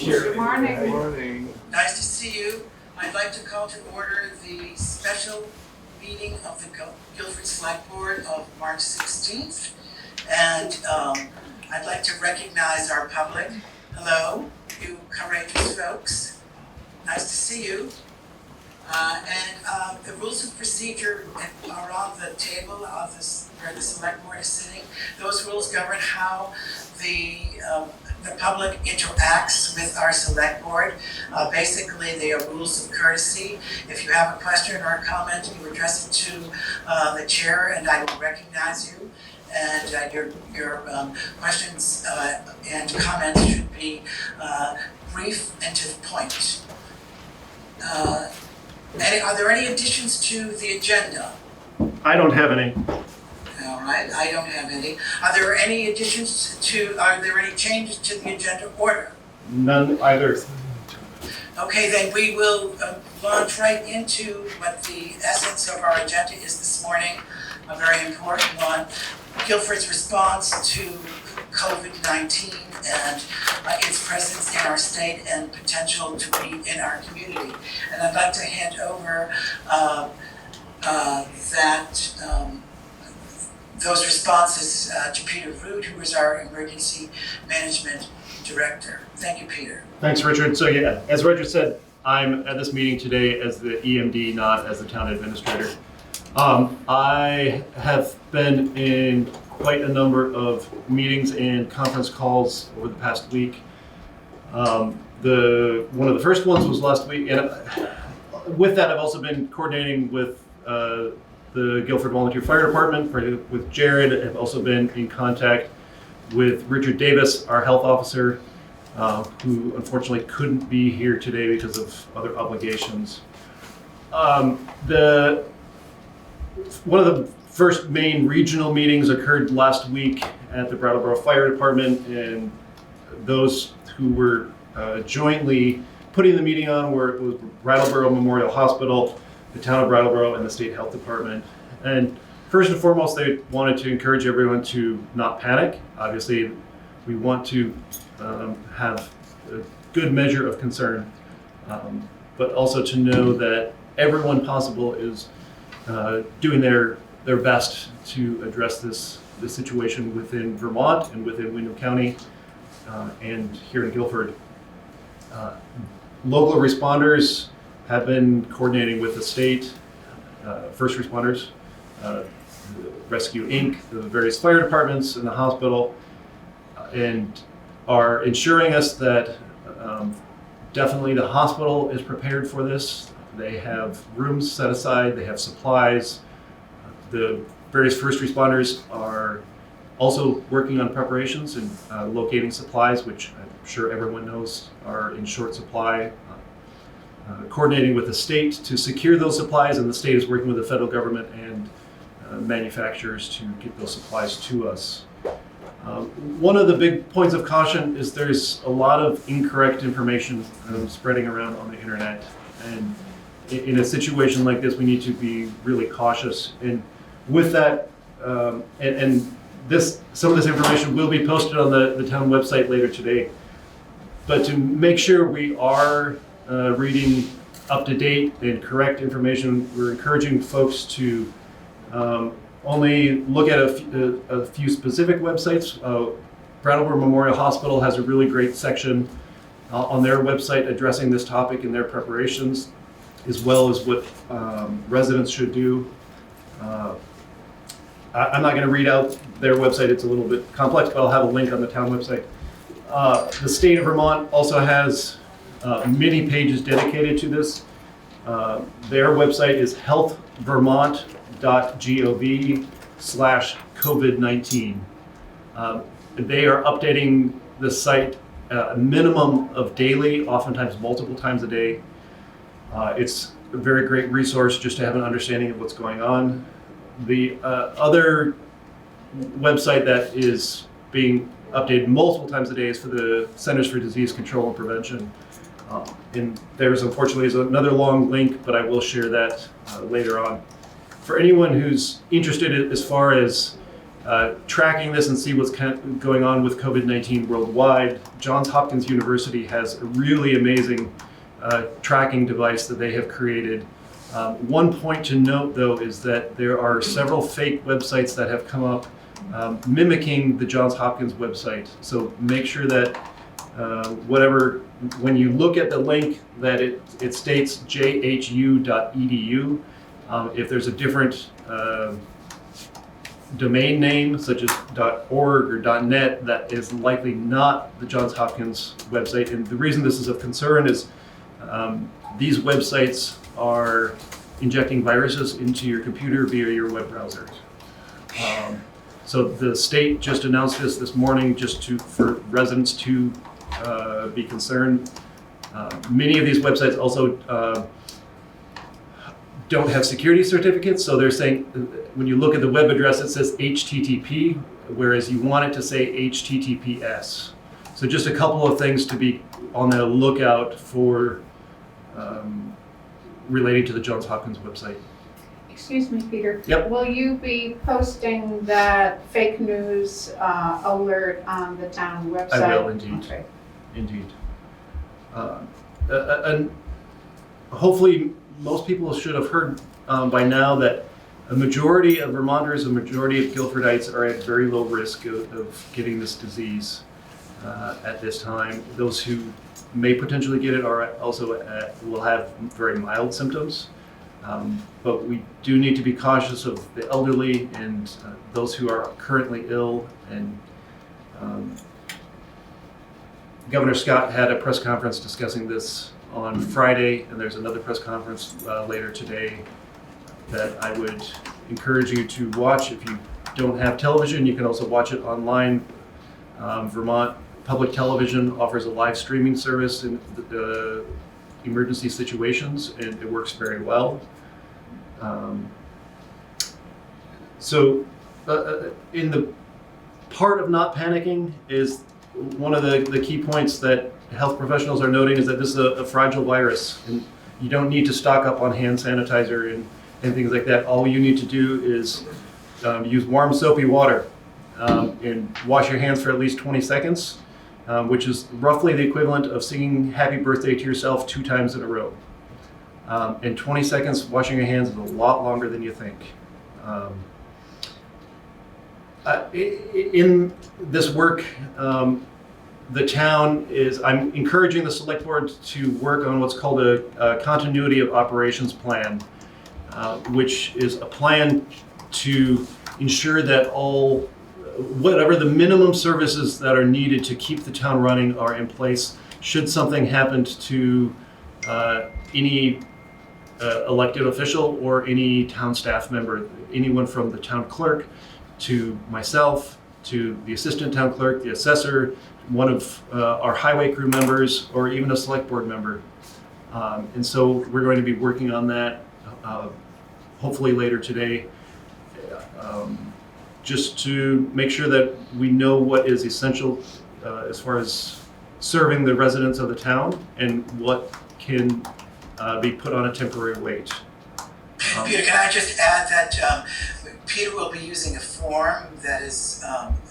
Good morning. Good morning. Nice to see you. I'd like to call to order the special meeting of the Guilford Selectboard of March 16th. And I'd like to recognize our public. Hello, you courageous folks. Nice to see you. And the rules of procedure are on the table of where the select board is sitting. Those rules govern how the public interacts with our select board. Basically, they are rules of courtesy. If you have a question or a comment, you address it to the chair, and I will recognize you. And your questions and comments should be brief and to the point. Are there any additions to the agenda? I don't have any. All right, I don't have any. Are there any are there any changes to the agenda order? None either. Okay, then we will launch right into what the essence of our agenda is this morning, a very important one. Guilford's response to COVID-19 and its presence in our state and potential to be in our community. And I'd like to hand over those responses to Peter Root, who is our Emergency Management Director. Thank you, Peter. Thanks, Richard. So yeah, as Richard said, I'm at this meeting today as the EMD, not as the town administrator. I have been in quite a number of meetings and conference calls over the past week. One of the first ones was last week, and with that, I've also been coordinating with the Guilford Volunteer Fire Department, with Jared. I've also been in contact with Richard Davis, our health officer, who unfortunately couldn't be here today because of other obligations. One of the first main regional meetings occurred last week at the Brattleboro Fire Department, and those who were jointly putting the meeting on were Brattleboro Memorial Hospital, the town of Brattleboro, and the state health department. And first and foremost, they wanted to encourage everyone to not panic. Obviously, we want to have a good measure of concern, but also to know that everyone possible is doing their best to address this situation within Vermont and within Windham County and here in Guilford. Local responders have been coordinating with the state, first responders, Rescue Inc., the various fire departments and the hospital, and are ensuring us that definitely the hospital is prepared for this. They have rooms set aside, they have supplies. The various first responders are also working on preparations and locating supplies, which I'm sure everyone knows are in short supply. Coordinating with the state to secure those supplies, and the state is working with the federal government and manufacturers to get those supplies to us. One of the big points of caution is there's a lot of incorrect information spreading around on the internet, and in a situation like this, we need to be really cautious. And with that, some of this information will be posted on the town website later today. But to make sure we are reading up-to-date and correct information, we're encouraging folks to only look at a few specific websites. Brattleboro Memorial Hospital has a really great section on their website addressing this topic and their preparations, as well as what residents should do. I'm not going to read out their website, it's a little bit complex, but I'll have a link on the town website. The state of Vermont also has many pages dedicated to this. Their website is healthvermont.gov/COVID-19. They are updating the site a minimum of daily, oftentimes multiple times a day. It's a very great resource just to have an understanding of what's going on. The other website that is being updated multiple times a day is for the Centers for Disease Control and Prevention. And there's unfortunately is another long link, but I will share that later on. For anyone who's interested as far as tracking this and see what's going on with COVID-19 worldwide, Johns Hopkins University has a really amazing tracking device that they have created. One point to note, though, is that there are several fake websites that have come up mimicking the Johns Hopkins website. So make sure that when you look at the link, that it states jhu.edu. If there's a different domain name, such as .org or .net, that is likely not the Johns Hopkins website. And the reason this is of concern is these websites are injecting viruses into your computer via your web browser. So the state just announced this morning, for residents to be concerned. Many of these websites also don't have security certificates, so they're saying when you look at the web address, it says HTTP, whereas you want it to say HTTPS. So just a couple of things to be on the lookout for relating to the Johns Hopkins website. Excuse me, Peter. Yep. Will you be posting that fake news alert on the town website? I will indeed. Okay. Indeed. And hopefully most people should have heard by now that a majority of Vermonters, a majority of Guilfordites are at very low risk of getting this disease at this time. Those who may potentially get it are also will have very mild symptoms. But we do need to be cautious of the elderly and those who are currently ill. And Governor Scott had a press conference discussing this on Friday, and there's another press conference later today that I would encourage you to watch. If you don't have television, you can also watch it online. Vermont Public Television offers a live streaming service in emergency situations, and it works very well. So in the part of not panicking is one of the key points that health professionals are noting is that this is a fragile virus, and you don't need to stock up on hand sanitizer and things like that. All you need to do is use warm soapy water and wash your hands for at least 20 seconds, which is roughly the equivalent of singing happy birthday to yourself 2 times in a row. And 20 seconds washing your hands is a lot longer than you think. In this work, the town I'm encouraging the Selectboard to work on what's called a continuity of operations plan, which is a plan to ensure that whatever the minimum services that are needed to keep the town running are in place should something happen to any elected official or any town staff member, anyone from the town clerk to myself, to the assistant town clerk, the assessor, one of our highway crew members, or even a select board member. And so we're going to be working on that hopefully later today, just to make sure that we know what is essential as far as serving the residents of the town and what can be put on a temporary wait. Peter, can I just add that Peter will be using a form that is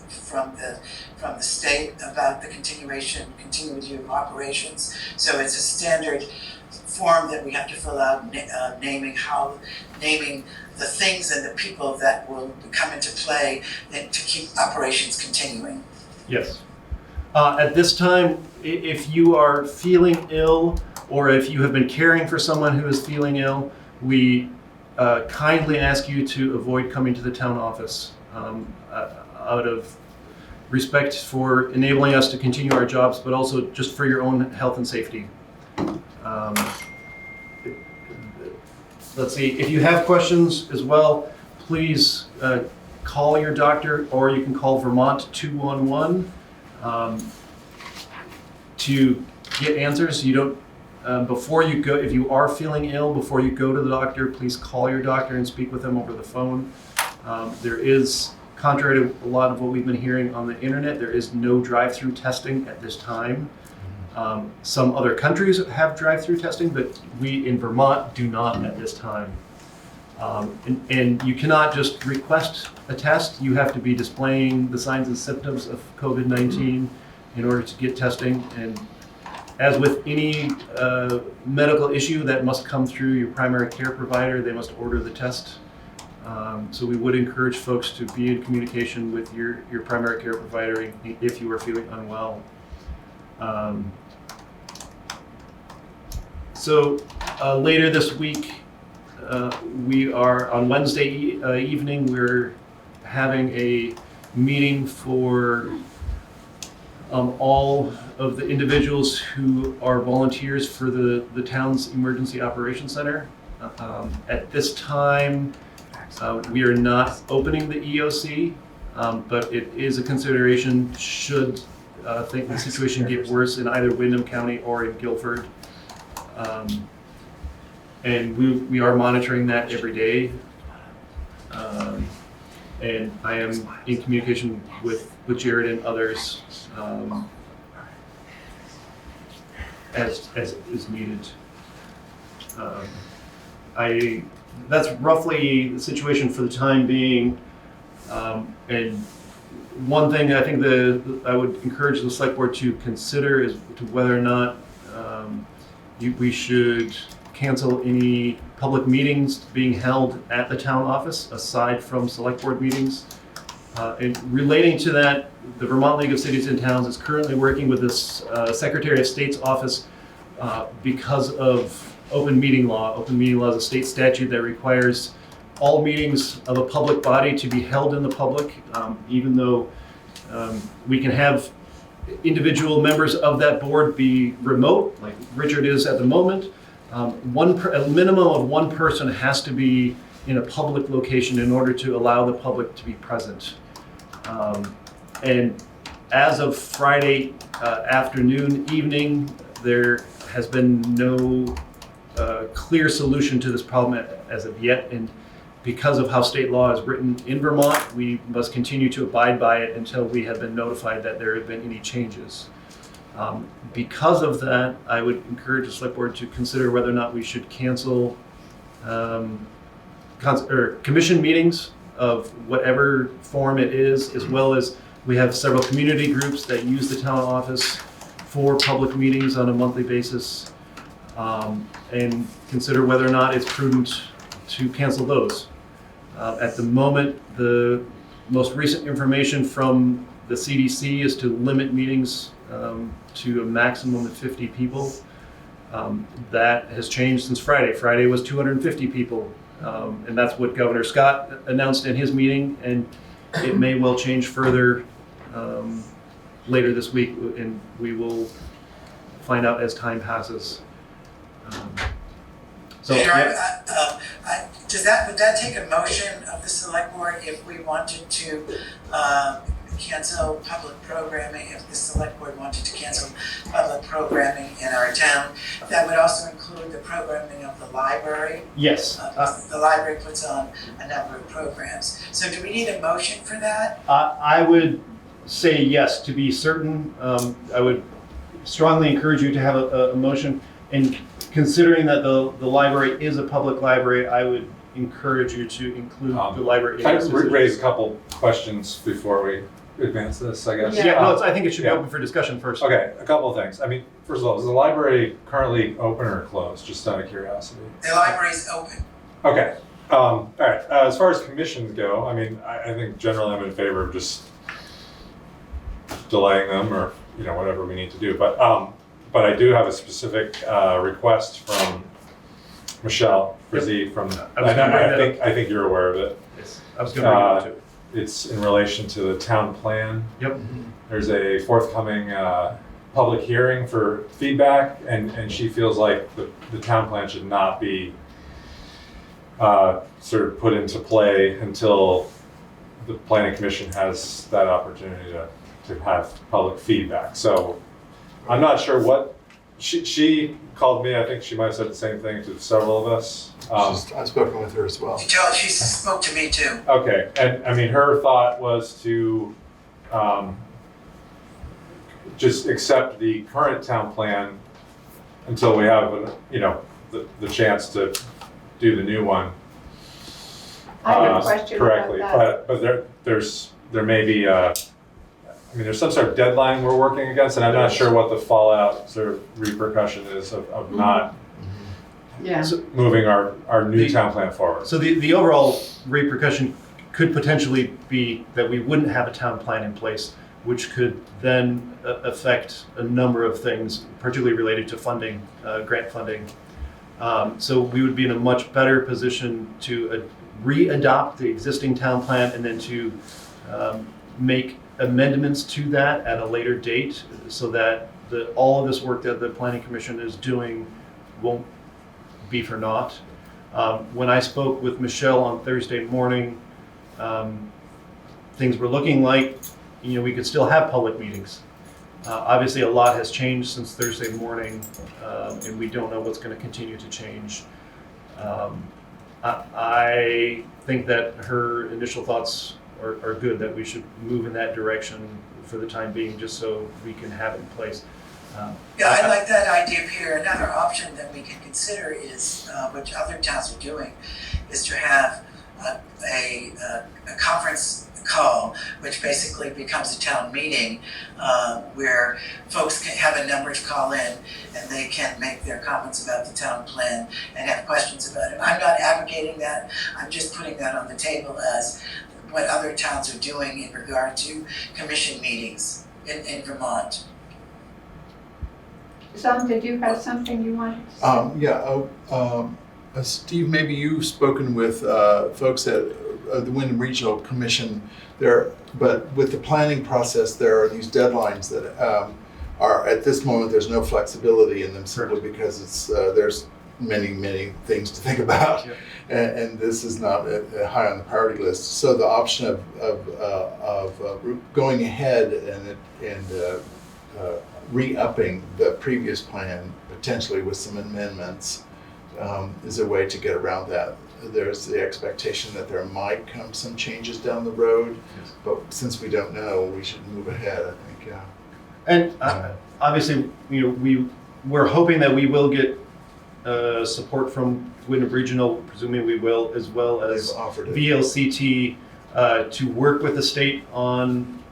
from the state about the continuity of operations. So it's a standard form that we have to fill out, naming the things and the people that will come into play and to keep operations continuing. Yes. At this time, if you are feeling ill, or if you have been caring for someone who is feeling ill, we kindly ask you to avoid coming to the town office out of respect for enabling us to continue our jobs, but also just for your own health and safety. Let's see, if you have questions as well, please call your doctor, or you can call Vermont 211 to get answers. You don't, before you go, if you are feeling ill, before you go to the doctor, please call your doctor and speak with them over the phone. There is, contrary to a lot of what we've been hearing on the internet, there is no drive-through testing at this time. Some other countries have drive-through testing, but we in Vermont do not at this time. And you cannot just request a test. You have to be displaying the signs and symptoms of COVID-19 in order to get testing. And as with any medical issue that must come through your primary care provider, they must order the test. So we would encourage folks to be in communication with your primary care provider if you are feeling unwell. So later this week, we are on Wednesday evening, we're having a meeting for all of the individuals who are volunteers for the town's Emergency Operations Center. At this time, we are not opening the EOC, but it is a consideration should the situation get worse in either Windham County or in Guilford. And we are monitoring that every day. And I am in communication with Jared and others as is needed. That's roughly the situation for the time being. And one thing I think I would encourage the select board to consider is to whether or not we should cancel any public meetings being held at the town office aside from select board meetings. And relating to that, the Vermont League of Cities and Towns is currently working with this Secretary of State's office because of open meeting law. Open meeting law is a state statute that requires all meetings of a public body to be held in the public, even though we can have individual members of that board be remote, like Richard is at the moment. A minimum of one person has to be in a public location in order to allow the public to be present. And as of Friday evening, there has been no clear solution to this problem as of yet. And because of how state law is written in Vermont, we must continue to abide by it until we have been notified that there have been any changes. Because of that, I would encourage the select board to consider whether or not we should cancel commission meetings of whatever form it is, as well as we have several community groups that use the town office for public meetings on a monthly basis, and consider whether or not it's prudent to cancel those. At the moment, the most recent information from the CDC is to limit meetings to a maximum of 50 people. That has changed since Friday. Friday was 250 people, and that's what Governor Scott announced in his meeting, and it may well change further later this week, and we will find out as time passes. Would that take a motion of the select board if we wanted to cancel public programming, if the select board wanted to cancel public programming in our town? That would also include the programming of the library. Yes. The library puts on a number of programs. So do we need a motion for that? I would say yes, to be certain. I would strongly encourage you to have a motion. And considering that the library is a public library, I would encourage you to include the library. Can I raise a couple questions before we advance this, I guess? Yeah. I think it should be open for discussion first. Okay, a couple of things. I mean, first of all, is the library currently open or closed, just out of curiosity? The library is open. Okay, all right. As far as commissions go, I mean, I think generally I'm in favor of just delaying them or, whatever we need to do. But I do have a specific request from Michelle Frizzy from, I think you're aware of it. Yes, I was going to bring it up too. It's in relation to the town plan. Yep. There's a forthcoming public hearing for feedback, and she feels like the town plan should not be sort of put into play until the planning commission has that opportunity to have public feedback. So I'm not sure what, she called me, I think she might have said the same thing to several of us. I've spoken with her as well. She spoke to me too. Okay, and I mean, her thought was to just accept the current town plan until we have, the chance to do the new one. I have a question about correctly, that. but there may be there's some sort of deadline we're working against, and I'm not sure what the fallout sort of repercussion is of not Yeah. So, moving our new town plan forward. so the overall repercussion could potentially be that we wouldn't have a town plan in place, which could then affect a number of things, particularly related to funding, grant funding. So we would be in a much better position to re-adopt the existing town plan and then to make amendments to that at a later date so that all of this work that the Planning Commission is doing won't be for naught. When I spoke with Michelle on Thursday morning, things were looking like we could still have public meetings. Obviously, a lot has changed since Thursday morning, and we don't know what's going to continue to change. I think that her initial thoughts are good, that we should move in that direction for the time being, just so we can have it in place. Yeah, I like that idea, Peter. Another option that we can consider is, which other towns are doing, is to have a conference call, which basically becomes a town meeting, where folks can have a number to call in and they can make their comments about the town plan and have questions about it. I'm not advocating that. I'm just putting that on the table as what other towns are doing in regard to commission meetings in Vermont. Tom, did you have something you wanted to say? Steve, maybe you've spoken with folks at the Wyndham Regional Commission there, but with the planning process, there are these deadlines that are, at this moment, there's no flexibility in them simply because it's there's many things to think about, Yep. and this is not high on the priority list. So the option of going ahead and re-upping the previous plan, potentially with some amendments, is a way to get around that. There's the expectation that there might come some changes down the road, but since we don't know, we should move ahead, I think, yeah. And obviously, we're hoping that we will get support from Wyndham Regional, presuming we will, as well as They've offered it. VLCT to work with the state on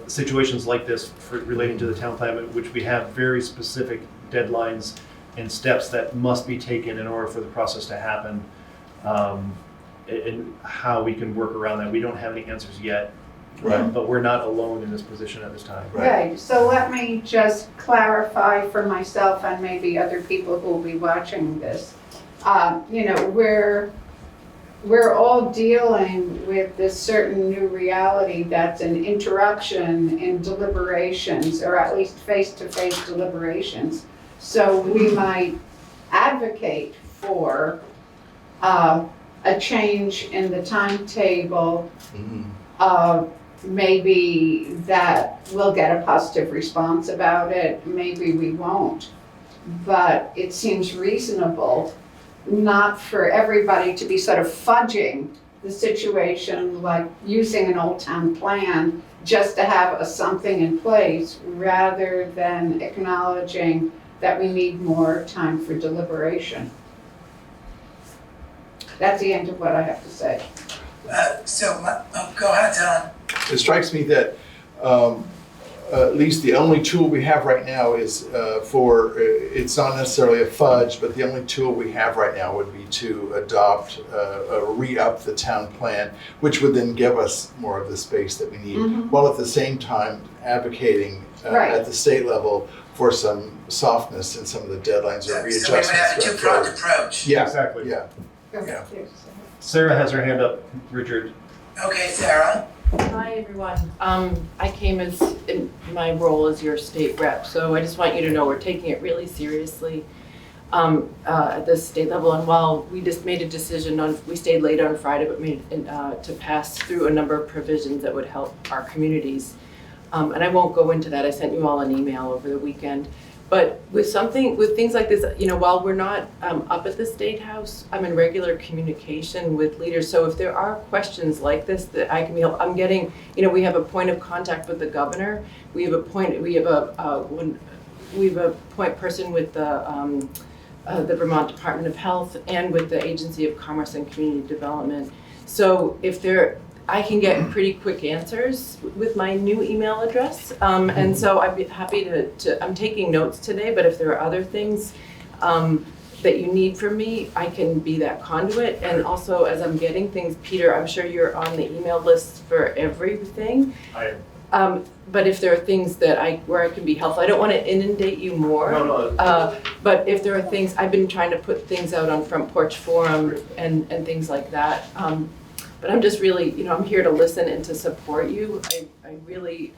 situations like this relating to the town plan, which we have very specific deadlines and steps that must be taken in order for the process to happen, and how we can work around that. We don't have any answers yet, Right. but we're not alone in this position at this time. Right, so let me just clarify for myself and maybe other people who will be watching this. We're all dealing with this certain new reality that's an interruption in deliberations, or at least face-to-face deliberations. So we might advocate for a change in the timetable, maybe that we'll get a positive response about it, maybe we won't. But it seems reasonable not for everybody to be sort of fudging the situation, like using an old town plan just to have something in place, rather than acknowledging that we need more time for deliberation. That's the end of what I have to say. Go ahead, Don. It strikes me that at least the only tool we have right now is it's not necessarily a fudge, but the only tool we have right now would be to adopt, re-up the town plan, which would then give us more of the space that we need, while at the same time advocating Right. at the state level for some softness in some of the deadlines or So we would readjustments. have a going two-pronged forward. approach. Yeah, Exactly. yeah. Okay. Sarah has her hand up, Richard. Okay, Sarah. Hi, everyone. I came in my role as your state rep, so I just want you to know we're taking it really seriously at the state level. And while we just made a decision we stayed late on Friday, but made to pass through a number of provisions that would help our communities. And I won't go into that. I sent you all an email over the weekend. But with things like this, while we're not up at the State House, I'm in regular communication with leaders. So if there are questions like this that I can be helpful, I'm getting, we have a point of contact with the governor. We have a point person with the Vermont Department of Health and with the Agency of Commerce and Community Development. So I can get pretty quick answers with my new email address. And so I'd be happy to, I'm taking notes today, but if there are other things that you need from me, I can be that conduit. And also, as I'm getting things, Peter, I'm sure you're on the email list for everything. I am. But if there are things where I can be helpful, I don't want to inundate you more. No. But if there are things, I've been trying to put things out on Front Porch Forum and things like that. But I'm just really, I'm here to listen and to support you. I really,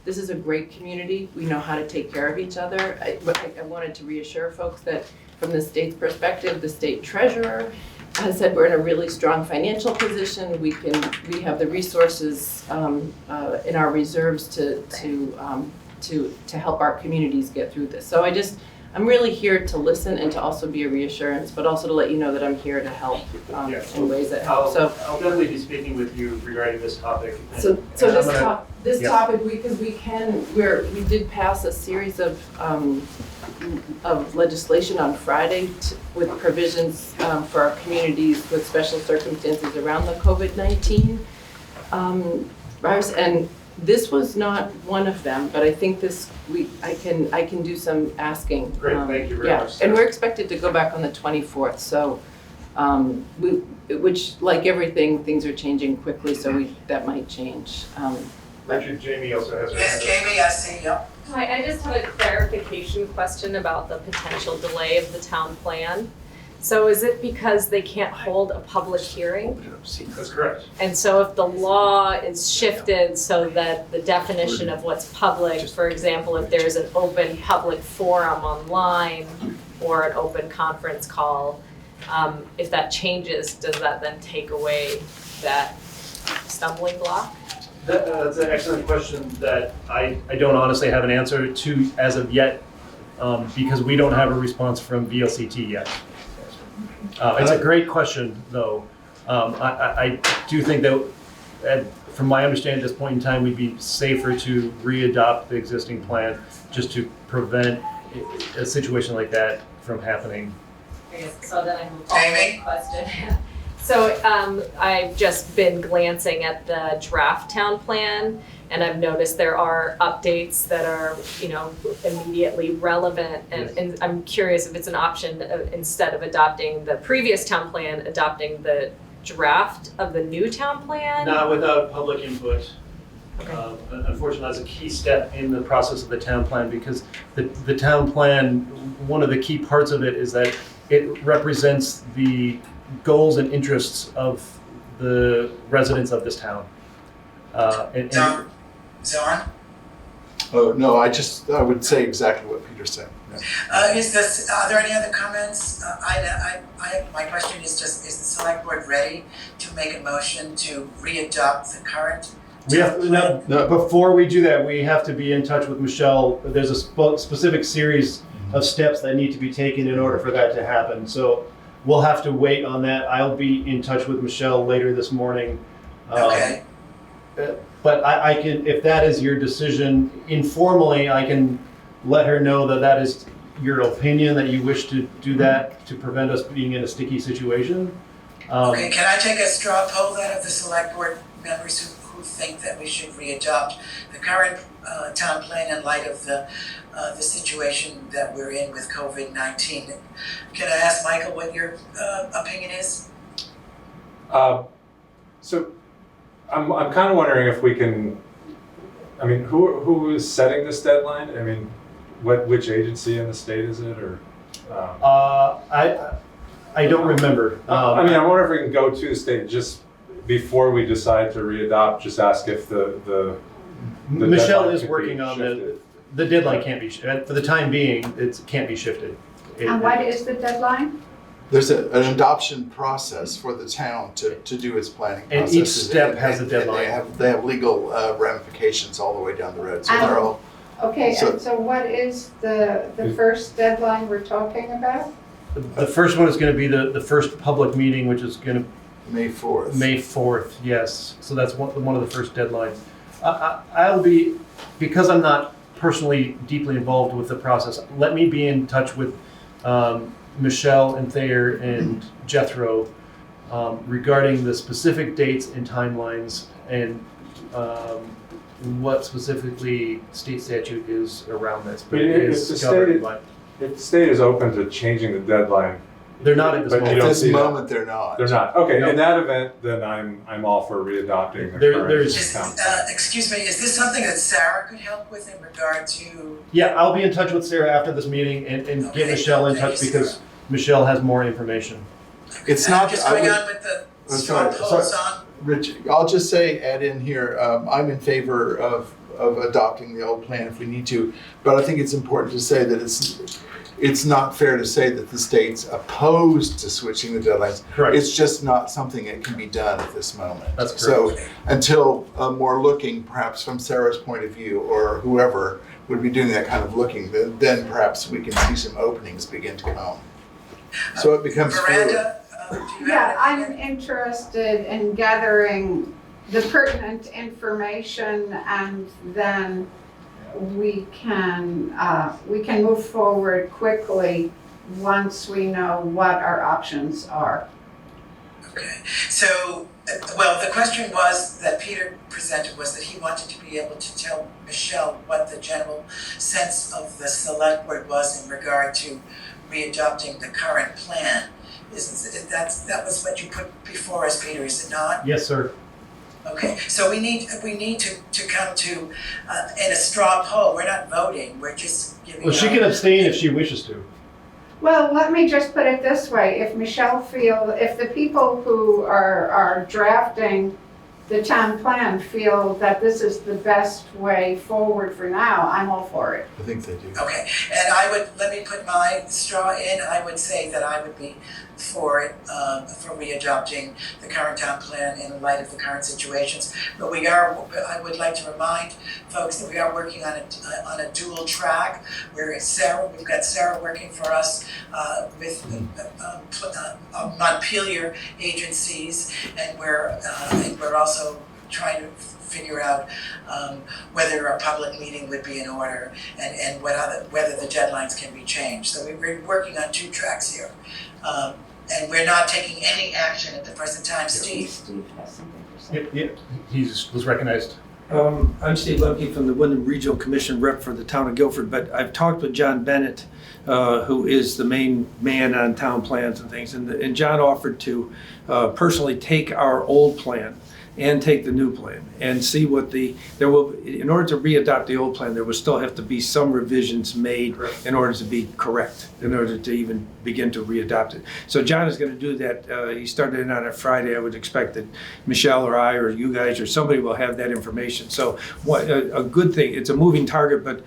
this is a great community. We know how to take care of each other. I wanted to reassure folks that from the state's perspective, the state treasurer has said we're in a really strong financial position. We have the resources in our reserves to help our communities get through this. So I'm really here to listen and to also be a reassurance, but also to let you know that I'm here to help in ways that help. So I'll definitely be speaking with you regarding this topic. This topic, because we did pass a series of legislation on Friday with provisions for our communities with special circumstances around the COVID-19 virus, and this was not one of them, but I think I can do some asking. Great, thank you very much. Sarah. And we're expected to go back on the 24th, so which, like everything, things are changing quickly, so that might change. Richard, Jamie also has her hand Yes, up. Jamie, I see you. Hi, I just have a clarification question about the potential delay of the town plan. So is it because they can't hold a public hearing? That's correct. And so if the law is shifted so that the definition of what's public, for example, if there's an open public forum online or an open conference call, if that changes, does that then take away that stumbling block? That's an excellent question that I don't honestly have an answer to as of yet, because we don't have a response from VLCT yet. It's a great question, though. I do think that, from my understanding at this point in time, we'd be safer to re-adopt the existing plan just to prevent a situation like that from happening. I guess, so then I move Jamie? on to the question. So I've just been glancing at the draft town plan, and I've noticed there are updates that are, immediately relevant. And I'm curious if it's an option, instead of adopting the previous town plan, adopting the draft of the new town plan? Not without public input. Okay. Unfortunately, that's a key step in the process of the town plan, because the town plan, one of the key parts of it is that it represents the goals and interests of the residents of this town. John? Oh, no, I would say exactly what Peter said. Yeah. Are there any other comments? My question is just, is the select board ready to make a motion to re-adopt the current? We have no. Before we do that, we have to be in touch with Michelle. There's a specific series of steps that need to be taken in order for that to happen. So we'll have to wait on that. I'll be in touch with Michelle later this morning. Okay. But I can, if that is your decision, informally, I can let her know that that is your opinion, that you wish to do that to prevent us being in a sticky situation. Okay, can I take a straw poll then of the select board members who think that we should re-adopt the current town plan in light of the situation that we're in with COVID-19? Can I ask Michael what your opinion is? So I'm kind of wondering if we can, who is setting this deadline? Which agency in the state is it, or? I don't remember. I wonder if we can go to the state just before we decide to re-adopt, just ask if the Michelle deadline is could working be on shifted. the deadline can't be, for the time being, it can't be shifted. And what is the deadline? There's an adoption process for the town to do its planning And process. each step has a And deadline. they have legal ramifications all the way down the road, so And- they're all Okay, So- and so what is the first deadline we're talking about? The first one is going to be the first public meeting, which is going to May 4th. May 4th, yes. So that's one of the first deadlines. I'll be, because I'm not personally deeply involved with the process, let me be in touch with Michelle and Thayer and Jethro regarding the specific dates and timelines and what specifically state statute is around this. But it If is the covered state- by, If the state is open to changing the deadline, they're not at this But you At don't moment. this see that. moment, they're not. they're not. Okay, No. in that event, then I'm all for readopting the There's- current Is, town. excuse me, is this something that Sarah could help with in regard to? Yeah, I'll be in touch with Sarah after this meeting and Okay, get Michelle in thank touch you, because Michelle has more information. It's I'm not- just I going would- on with the I'm straw sorry, polls on. Rich, I'll just say, add in here, I'm in favor of adopting the old plan if we need to, but I think it's important to say that it's not fair to say that the state's opposed to switching the deadlines. Correct. It's just not something that can be done at this moment. That's So until more looking, perhaps from Sarah's point of view, or whoever would be doing that kind of looking, then perhaps we can see some openings begin to come. So it becomes fluid. Miranda, do you Yeah, have I'm anything? interested in gathering the pertinent information, and then we can move forward quickly once we know what our options are. Okay, so, well, the question was, that Peter presented, was that he wanted to be able to tell Michelle what the general sense of the select board was in regard to readopting the current plan. That was what you put before us, Peter, is it not? Yes, sir. Okay, so we need to come to, in a straw poll, we're not voting, we're just giving. Well, she our- can abstain if she wishes to. Well, let me just put it this way, if the people who are drafting the town plan feel that this is the best way forward for now, I'm all for it. I think they do. Okay, and let me put my straw in, I would say that I would be for it, for readopting the current town plan in light of the current situations. But I would like to remind folks that we are working on a dual track, where we've got Sarah working for us, with, Montpelier agencies, and we're also trying to figure out whether a public meeting would be in order and whether the deadlines can be changed. So we're working on two tracks here. And we're not taking any action at the present time. Steve? Steve has something to say. Yeah, he was recognized. I'm Steve Lemke from the Wyndham Regional Commission rep for the town of Guilford, but I've talked with John Bennett, who is the main man on town plans and things, and John offered to personally take our old plan and take the new plan and see what in order to readopt the old plan, there will still have to be some revisions made in order to be correct, in order to even begin to readopt it. So John is going to do that. He started it on a Friday. I would expect that Michelle or I or you guys or somebody will have that information. So a good thing, it's a moving target, but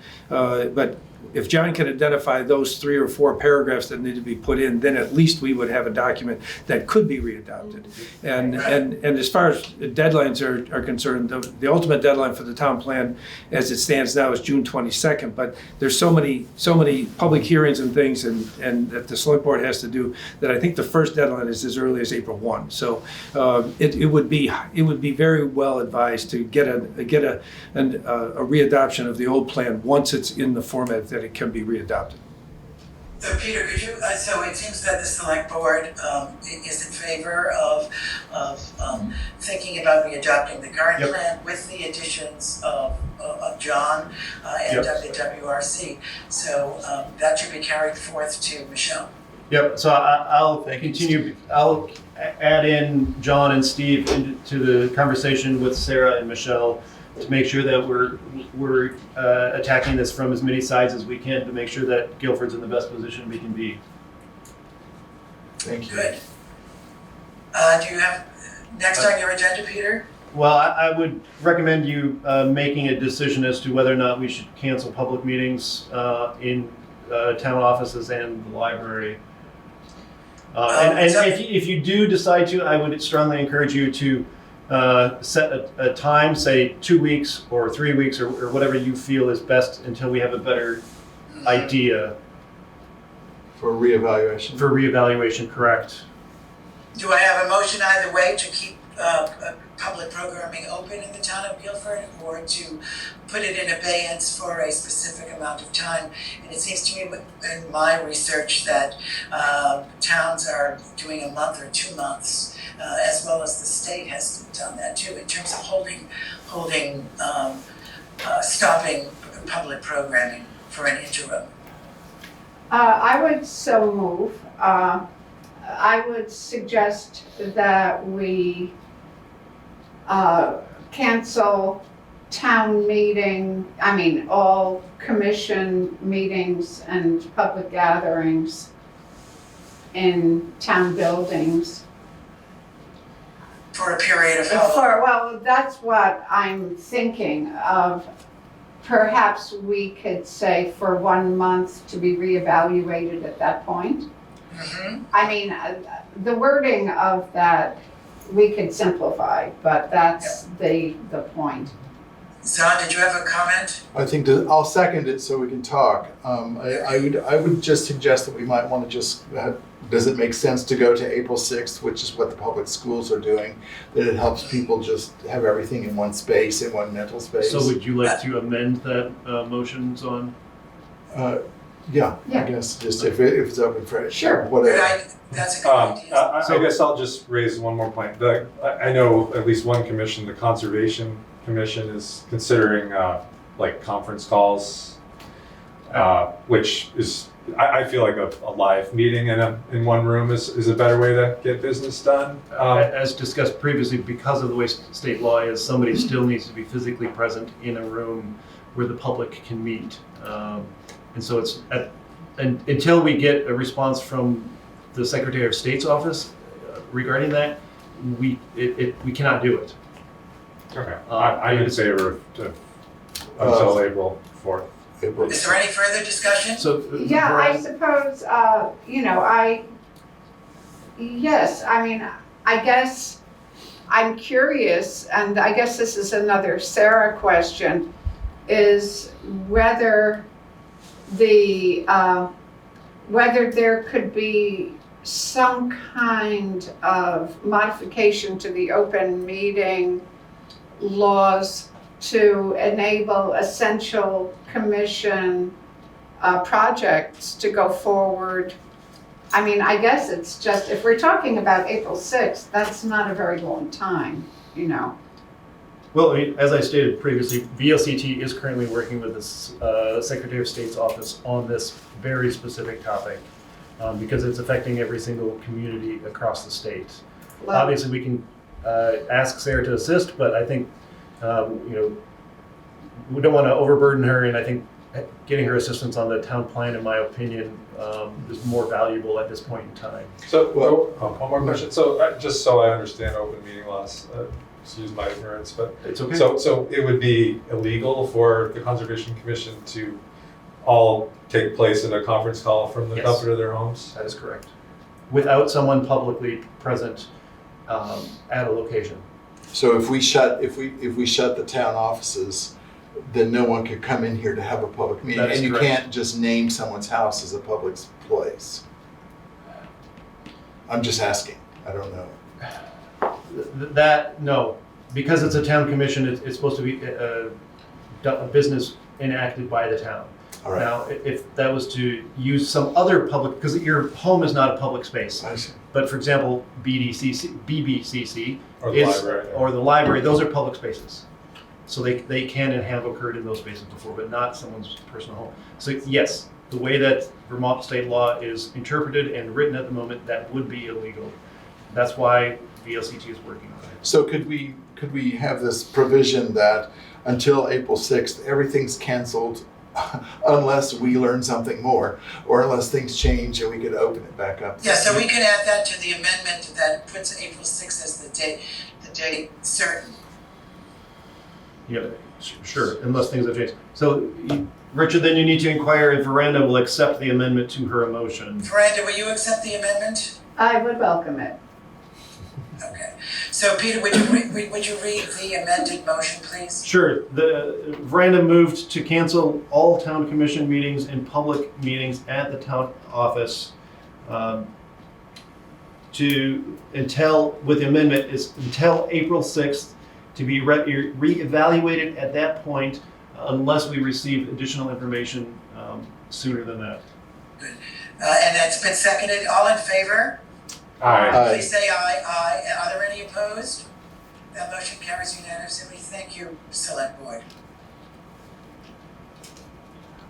if John can identify those 3 or 4 paragraphs that need to be put in, then at least we would have a document that could be readopted. And as far as deadlines are concerned, the ultimate deadline for the town plan as it stands now is June 22nd, but there's so many public hearings and things and that the select board has to do that I think the first deadline is as early as April 1. So it would be very well advised to get a readoption of the old plan once it's in the format that it can be readopted. So Peter, could you, so it seems that the select board is in favor of thinking about readopting the current Yep. plan with the additions of John and Yep. the WRC. So that should be carried forth to Michelle. Yep, so I'll Thank you, continue, I'll add in John and Steve into the conversation with Sarah and Michelle to make sure that we're attacking this from as many sides as we can to make sure that Guilford's in the best position we can be. Thank you. Good. Do you have next on your agenda, Peter? Well, I would recommend you making a decision as to whether or not we should cancel public meetings in town offices and the library. And if you do decide to, I would strongly encourage you to set a time, say 2 weeks or 3 weeks or whatever you feel is best until we have a better idea For reevaluation. for reevaluation, correct? Do I have a motion either way to keep public programming open in the town of Guilford, or to put it in abeyance for a specific amount of time. And it seems to me in my research that towns are doing a month or 2 months, as well as the state has done that too, in terms of stopping public programming for an interim. I would so move. I would suggest that we cancel town meeting, all commission meetings and public gatherings in town buildings. For a period of how long? Well, that's what I'm thinking of. Perhaps we could say for 1 month to be reevaluated at that point. Mm-hmm. The wording of that we could simplify, but that's the point. Zahn, did you have a comment? I think I'll second it so we can talk. I would just suggest that we might want to just, does it make sense to go to April 6th, which is what the public schools are doing, that it helps people just have everything in one space, in one mental space? So would you like to amend that motion, Zahn? Yeah, Yeah. I guess, just if it's open for Sure. whatever. That's a good idea. I guess I'll just raise one more point. I know at least one commission, the Conservation Commission, is considering like conference calls, which is, I feel like a live meeting in one room is a better way to get business done. As discussed previously, because of the way state law is, somebody still needs to be physically present in a room where the public can meet. And so until we get a response from the Secretary of State's office regarding that, we cannot do it. Okay. I'm in favor of until April 4th. Is there any further discussion? So Yeah, I suppose, I guess I'm curious, and I guess this is another Sarah question, is whether whether there could be some kind of modification to the open meeting laws to enable essential commission projects to go forward. I guess it's just, if we're talking about April 6th, that's not a very long time, Well, as I stated previously, VLCT is currently working with the Secretary of State's office on this very specific topic because it's affecting every single community across the state. Well, Obviously, we can ask Sarah to assist, but I think we don't want to overburden her, and I think getting her assistance on the town plan, in my opinion, is more valuable at this point in time. So, one more question. So, just so I understand open meeting laws, excuse my ignorance, but It's okay. so it would be illegal for the Conservation Commission to all take place in a conference call from the Yes. comfort of their homes? That is correct. Without someone publicly present at a location. So if we shut the town offices, then no one could come in here to have a public meeting. That is And you correct. can't just name someone's house as a public place. I'm just asking, I don't know. No, because it's a town commission, it's supposed to be a business enacted by the town. All right, Now, if that was to use some other public, because your home is not a public space, I see. but for example, BBCC Or the is, library? or the library, those are public spaces. So they can and have occurred in those spaces before, but not someone's personal home. So yes, the way that Vermont state law is interpreted and written at the moment, that would be illegal. That's why VLCT is working on it. So could we have this provision that until April 6th, everything's canceled unless we learn something more, or unless things change and we could open it back up? Yeah, so we can add that to the amendment that puts April 6th as the date certain. Yeah, sure, unless things have changed. So, Richard, then you need to inquire if Veranda will accept the amendment to her motion. Miranda, will you accept the amendment? I would welcome it. Okay. So Peter, would you read the amended motion, please? Sure. The Veranda moved to cancel all town commission meetings and public meetings at the town office with the amendment, is until April 6th to be reevaluated at that point unless we receive additional information sooner than that. Good. And that's been seconded. All in favor? Aye. Please say aye. Aye. Are there any opposed? That motion carries unanimously. Thank you, Select Board.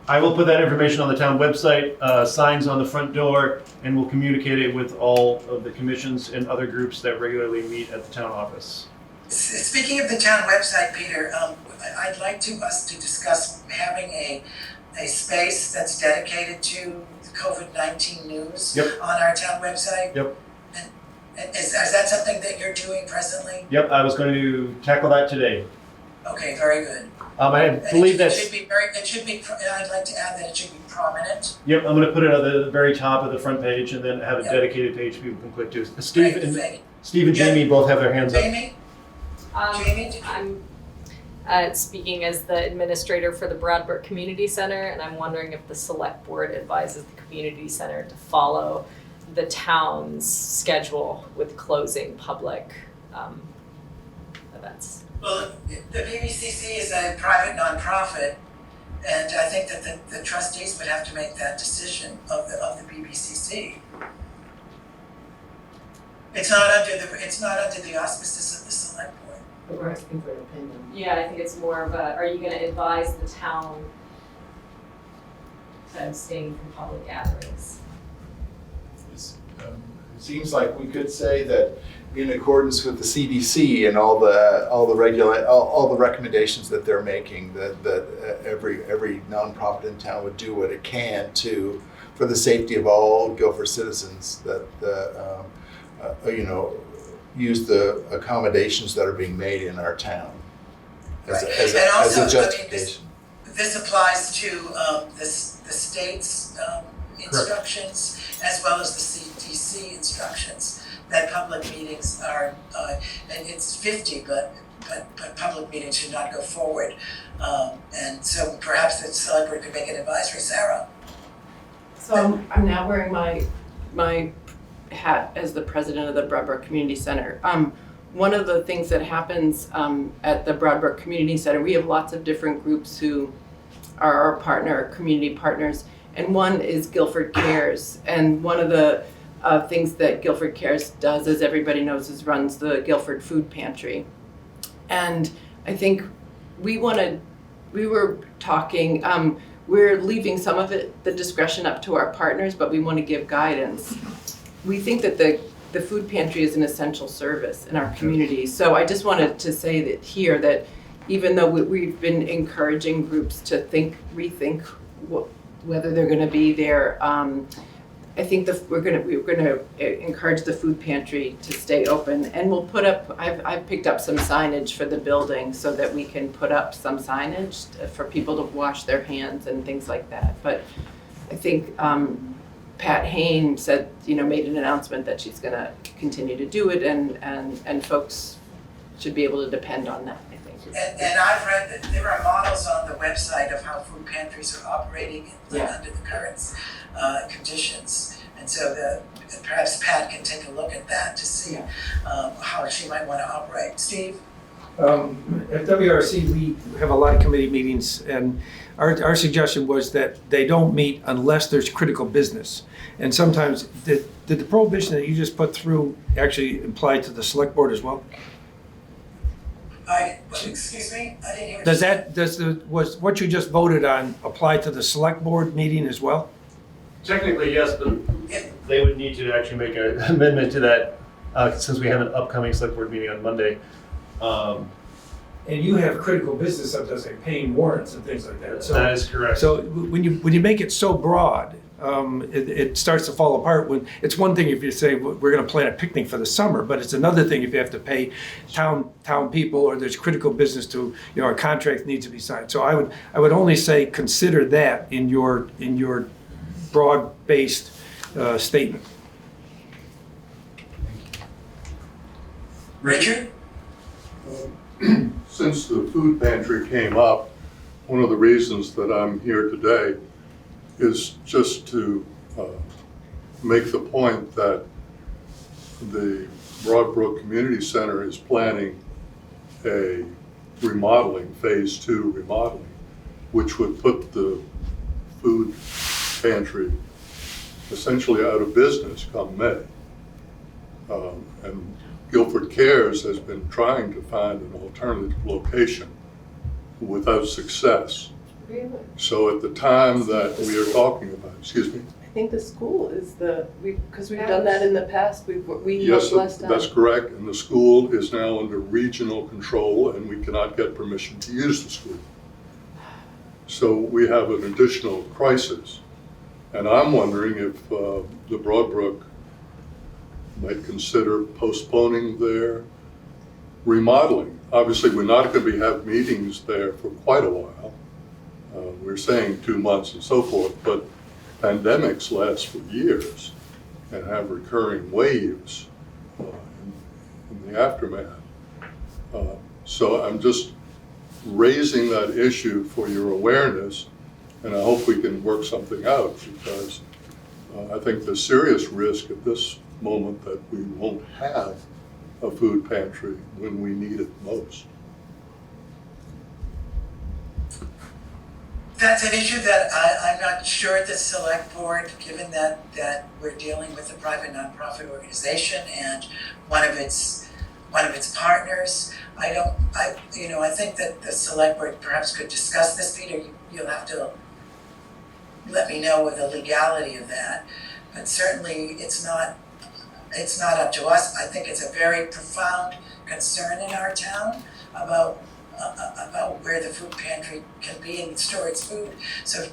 I will put that information on the town website, signs on the front door, and we'll communicate it with all of the commissions and other groups that regularly meet at the town office. Speaking of the town website, Peter, I'd like us to discuss having a space that's dedicated to COVID-19 news on our town website. Yep. And is that something that you're doing presently? Yep, I was going to tackle that today. Okay, very good. I believe It should be I'd like to add that it should be prominent. Yep, I'm going to put it at the very top of the front page and then have a dedicated page people can click to. Steve and Jamie both have their hands up. Jamie? I'm speaking as the administrator for the Brattleboro Community Center, and I'm wondering if the Select Board advises the Community Center to follow the town's schedule with closing public events. Well, the BBCC is a private nonprofit, and I think that the trustees would have to make that decision of the BBCC. It's not under the auspices of the Select Board. But we're asking for an opinion. Yeah, I think it's more of a, are you gonna advise the town to abstain from public gatherings? It seems like we could say that in accordance with the CDC and all the recommendations that they're making, that every nonprofit in town would do what it can for the safety of all Guilford citizens, that use the accommodations that are being made in our town as a justification. This applies to the state's instructions as well as the CDC instructions that public meetings are, and it's 50, but public meetings should not go forward. And so perhaps the Select Board could make an advisory. Sarah? So I'm now wearing my hat as the president of the Brattleboro Community Center. One of the things that happens at the Brattleboro Community Center, we have lots of different groups who are our community partners, and one is Guilford Cares. And one of the things that Guilford Cares does, as everybody knows, is runs the Guilford Food Pantry. And I think we were talking, we're leaving some of the discretion up to our partners, but we want to give guidance. We think that the food pantry is an essential service in our community. So I just wanted to say that even though we've been encouraging groups to rethink whether they're going to be there, I think we're going to encourage the food pantry to stay open, and we'll put up. I've picked up some signage for the building so that we can put up some signage for people to wash their hands and things like that. But I think Pat Hain said, made an announcement that she's going to continue to do it, and folks should be able to depend on that, I think. And I've read that there are models on the website of how food pantries are operating under the current conditions. And so perhaps Pat can take a look at that to see how she might want to operate. Steve? At WRC, we have a lot of committee meetings, and our suggestion was that they don't meet unless there's critical business. And sometimes, did the prohibition that you just put through actually apply to the Select Board as well? Excuse me? I didn't hear. Was what you just voted on apply to the Select Board meeting as well? Technically, yes, but they would need to actually make an amendment to that since we have an upcoming Select Board meeting on Monday. And you have critical business, sometimes like paying warrants and things like that. So, that is correct. So when you make it so broad, it starts to fall apart. When it's one thing if you say we're going to plan a picnic for the summer, but it's another thing if you have to pay town people or there's critical business to a contract needs to be signed. So I would only say consider that in your broad-based statement. Richard? Since the food pantry came up, one of the reasons that I'm here today is just to make the point that the Broadbrook Community Center is planning a remodeling, phase 2 remodeling, which would put the food pantry essentially out of business come May. And Guilford Cares has been trying to find an alternative location without success. Really? So at the time that we are talking about, excuse me? I think the school is because we've done that in the past, we Yes, looked last time. that's correct, and the school is now under regional control and we cannot get permission to use the school. So we have an additional crisis. And I'm wondering if the Broadbrook might consider postponing their remodeling. Obviously, we're not going to have meetings there for quite a while. We're saying 2 months and so forth, but pandemics last for years and have recurring waves in the aftermath. So I'm just raising that issue for your awareness, and I hope we can work something out, because I think there's serious risk at this moment that we won't have a food pantry when we need it most. That's an issue that I'm not sure the select board, given that we're dealing with a private nonprofit organization and one of its partners. I think that the select board perhaps could discuss this. Peter, you'll have to let me know with the legality of that. But certainly it's not up to us. I think it's a very profound concern in our town about where the food pantry can be and store its food. So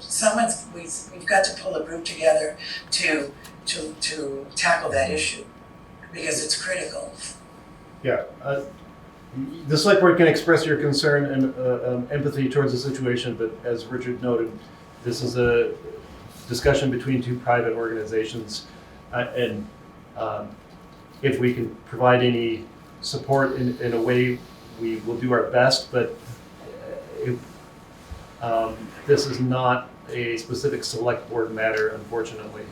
we've got to pull a group together to tackle that issue, because it's critical. Yeah, the select board can express your concern and empathy towards the situation, but as Richard noted, this is a discussion between two private organizations, and if we can provide any support in a way, we will do our best, but this is not a specific select board matter, unfortunately.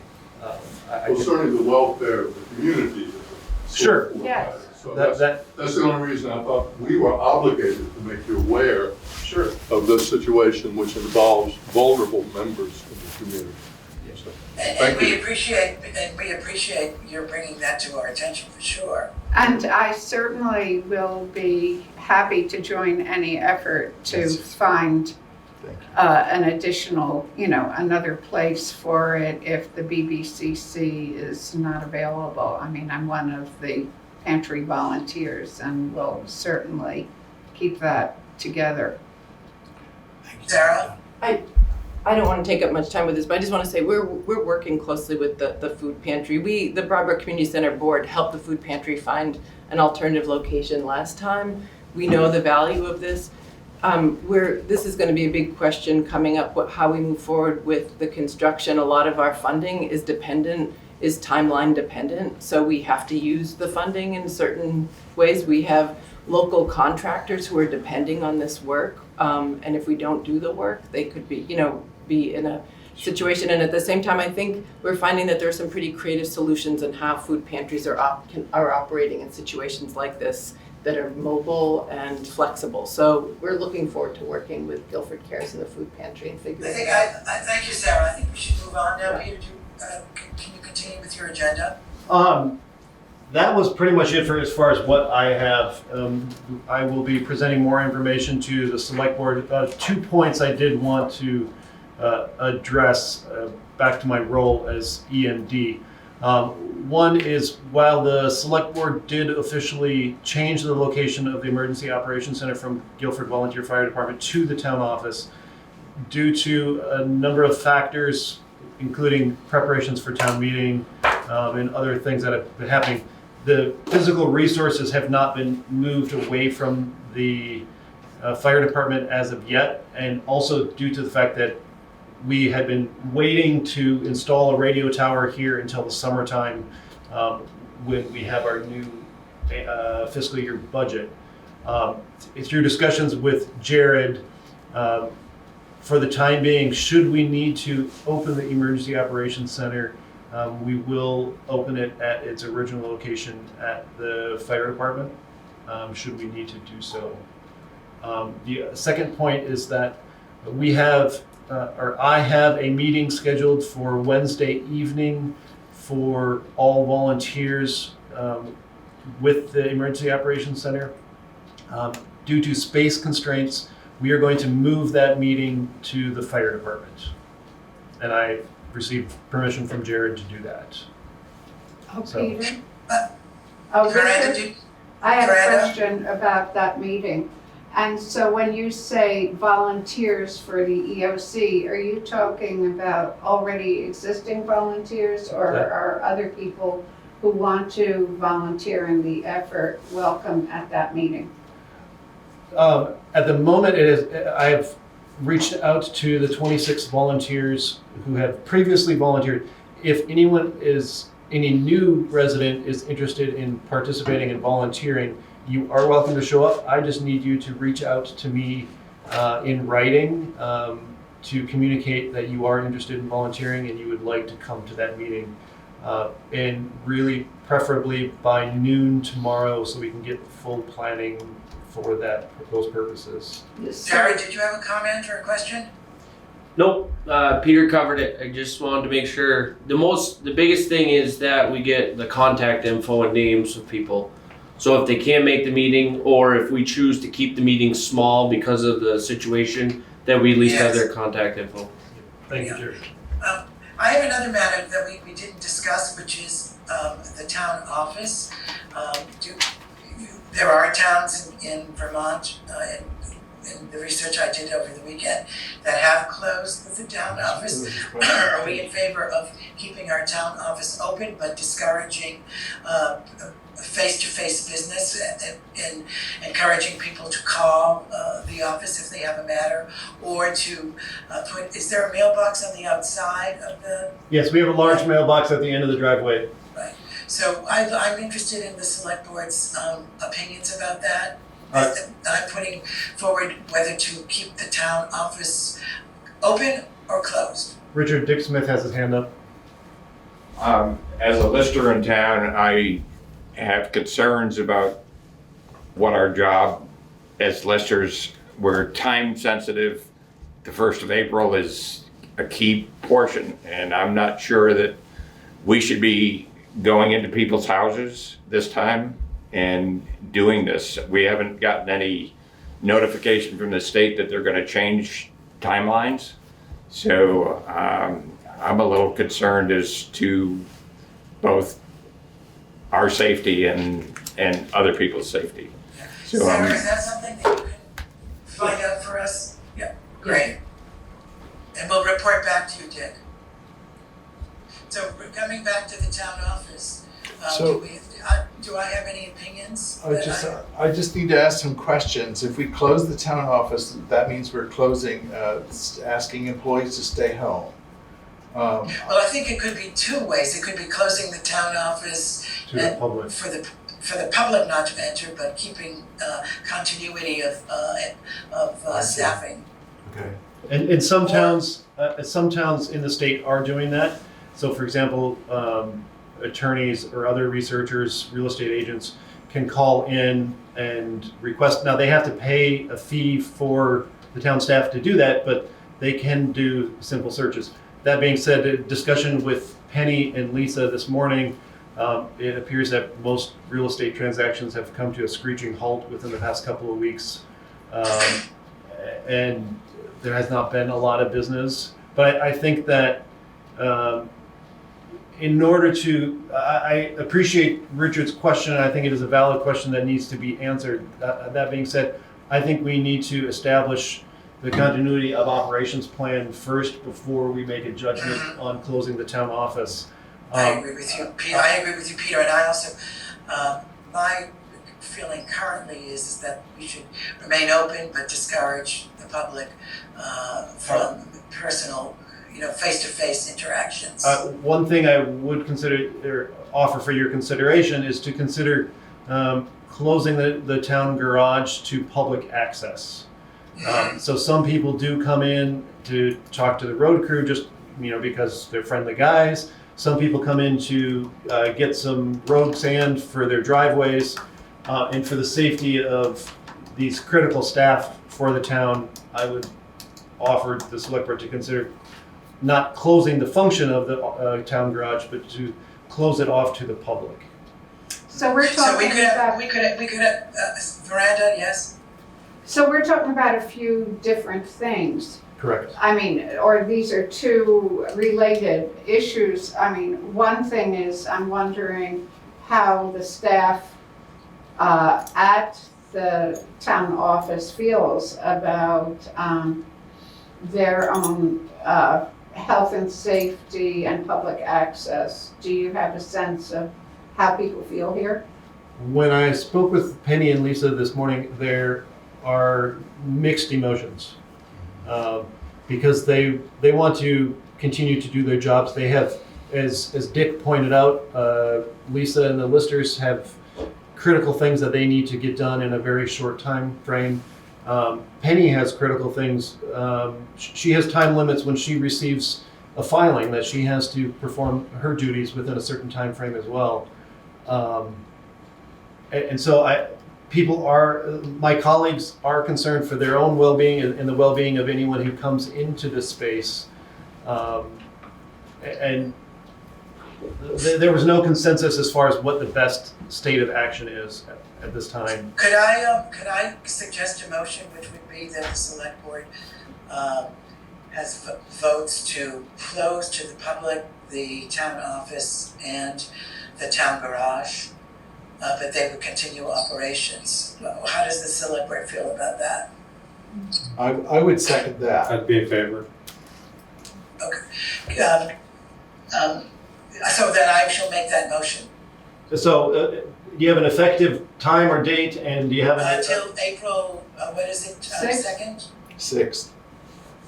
Concerning the welfare of the community is a Sure. select board Yes. matter. So That- that's the only reason I thought we were obligated to make you aware Sure. of this situation, which involves vulnerable members of the community. So, And Thank we you. appreciate your bringing that to our attention for sure. And I certainly will be happy to join any effort to Yes. find Thank you. an additional, another place for it if the BBCC is not available. I mean, I'm one of the pantry volunteers and will certainly keep that together. Sarah? I don't want to take up much time with this, but I just want to say we're working closely with the food pantry. The Brattleboro Community Center board helped the food pantry find an alternative location last time. We know the value of this. This is going to be a big question coming up, how we move forward with the construction. A lot of our funding is timeline dependent, so we have to use the funding in certain ways. We have local contractors who are depending on this work, and if we don't do the work, they could be in a situation. And at the same time, I think we're finding that there are some pretty creative solutions in how food pantries are operating in situations like this that are mobile and flexible. So we're looking forward to working with Guilford Cares and the food pantry and figuring it out. I thank you, Sarah. I think we should move on now. Peter, can you continue with your agenda? That was pretty much it for as far as what I have. I will be presenting more information to the select board. 2 points I did want to address back to my role as EMD. One is, while the select board did officially change the location of the Emergency Operations Center from Guilford Volunteer Fire Department to the town office, due to a number of factors, including preparations for town meeting and other things that have been happening, the physical resources have not been moved away from the fire department as of yet, and also due to the fact that we had been waiting to install a radio tower here until the summertime when we have our new fiscal year budget. Through discussions with Jared, for the time being, should we need to open the Emergency Operations Center, We will open it at its original location at the fire department, should we need to do so. The second point is that we have, or I have a meeting scheduled for Wednesday evening for all volunteers with the Emergency Operations Center. Due to space constraints, we are going to move that meeting to the fire department. And I received permission from Jared to do that. Oh, So- Peter? Oh, Miranda, Richard? I have a Miranda? question about that meeting. And so when you say volunteers for the EOC, are you talking about already existing volunteers, or Yeah. are other people who want to volunteer in the effort welcome at that meeting? At the moment, I have reached out to the 26 volunteers who have previously volunteered. If any new resident is interested in participating and volunteering, you are welcome to show up. I just need you to reach out to me in writing to communicate that you are interested in volunteering and you would like to come to that meeting. And really preferably by noon tomorrow so we can get full planning for those purposes. Jared, did you have a comment or a question? Nope, Peter covered it. I just wanted to make sure. The biggest thing is that we get the contact info and names of people. So if they can't make the meeting, or if we choose to keep the meeting small because of the situation, that we at least have Yes. their contact info. Thank you, Jerry. I have another matter that we didn't discuss, which is the town office. There are towns in Vermont, in the research I did over the weekend, that have closed the town office. Are we in favor of keeping our town office open but discouraging face-to-face business and encouraging people to call the office if they have a matter, or to is there a mailbox on the outside of the? Yes, we have a large mailbox at the end of the driveway. So I'm interested in the select board's opinions about that. I'm putting forward whether to keep the town office open or closed. Richard Dick Smith has his hand up. As a lister in town, I have concerns about what our job as listers, we're time sensitive. The 1st of April is a key portion, and I'm not sure that we should be going into people's houses this time and doing this. We haven't gotten any notification from the state that they're gonna change timelines. So I'm a little concerned as to both our safety and other people's safety. So, Sarah, is that something that you can find out for us? Yeah, great. And we'll report back to you, Dick. So we're coming back to the town office. So- Do I have any opinions? I just need to ask some questions. If we close the town office, that means we're closing, asking employees to stay home. Well, I think it could be two ways. It could be closing the town office To the public. for the public not to enter, but keeping continuity of staffing. Okay. And some towns in the state are doing that. So for example, attorneys or other researchers, real estate agents can call in and request. Now they have to pay a fee for the town staff to do that, but they can do simple searches. That being said, a discussion with Penny and Lisa this morning, it appears that most real estate transactions have come to a screeching halt within the past couple of weeks. And there has not been a lot of business. But I think that in order to, I appreciate Richard's question, and I think it is a valid question that needs to be answered. That being said, I think we need to establish the continuity of operations plan first before we make a judgment on closing the town office. I agree with you, Peter, and I also, my feeling currently is that we should remain open but discourage the public from personal, face-to-face interactions. One thing I would consider or offer for your consideration is to consider closing the town garage to public access. So some people do come in to talk to the road crew just because they're friendly guys. Some people come in to get some road sand for their driveways, and for the safety of these critical staff for the town, I would offer the select board to consider not closing the function of the town garage, but to close it off to the public. So we're So talking about, we could veranda, yes? so we're talking about a few different things. Correct. I mean, or these are two related issues. I mean, one thing is, I'm wondering how the staff at the town office feels about their own health and safety and public access. Do you have a sense of how people feel here? When I spoke with Penny and Lisa this morning, there are mixed emotions. Because they want to continue to do their jobs. They have, as Dick pointed out, Lisa and the listers have critical things that they need to get done in a very short time frame. Penny has critical things. She has time limits when she receives a filing that she has to perform her duties within a certain time frame as well. And so my colleagues are concerned for their own well-being and the well-being of anyone who comes into this space. And there was no consensus as far as what the best state of action is at this time. Could I suggest a motion which would be that the select board has votes to close to the public the town office and the town garage, but they would continue operations. How does the select board feel about that? I would second that. I'd be in favor. Okay. So then I shall make that motion. So do you have an effective time or date, and do you have Until April, what is it, Sixth. 2nd? 6th.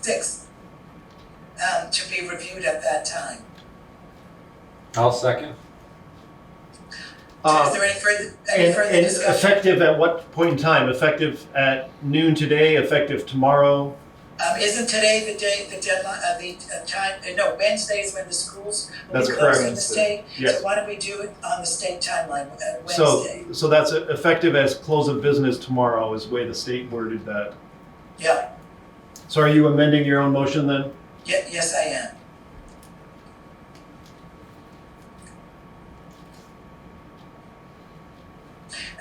6th. To be reviewed at that time. I'll second. So is there any further and discussion? effective at what point in time? Effective at noon today, effective tomorrow? Isn't today the deadline, time, no, Wednesday is when the schools will That's be closed in correct. the state? Yes. So why don't we do it on the state timeline, Wednesday? So that's effective as close of business tomorrow is the way the state worded that. Yeah, So are you amending your own motion then? yes, I am.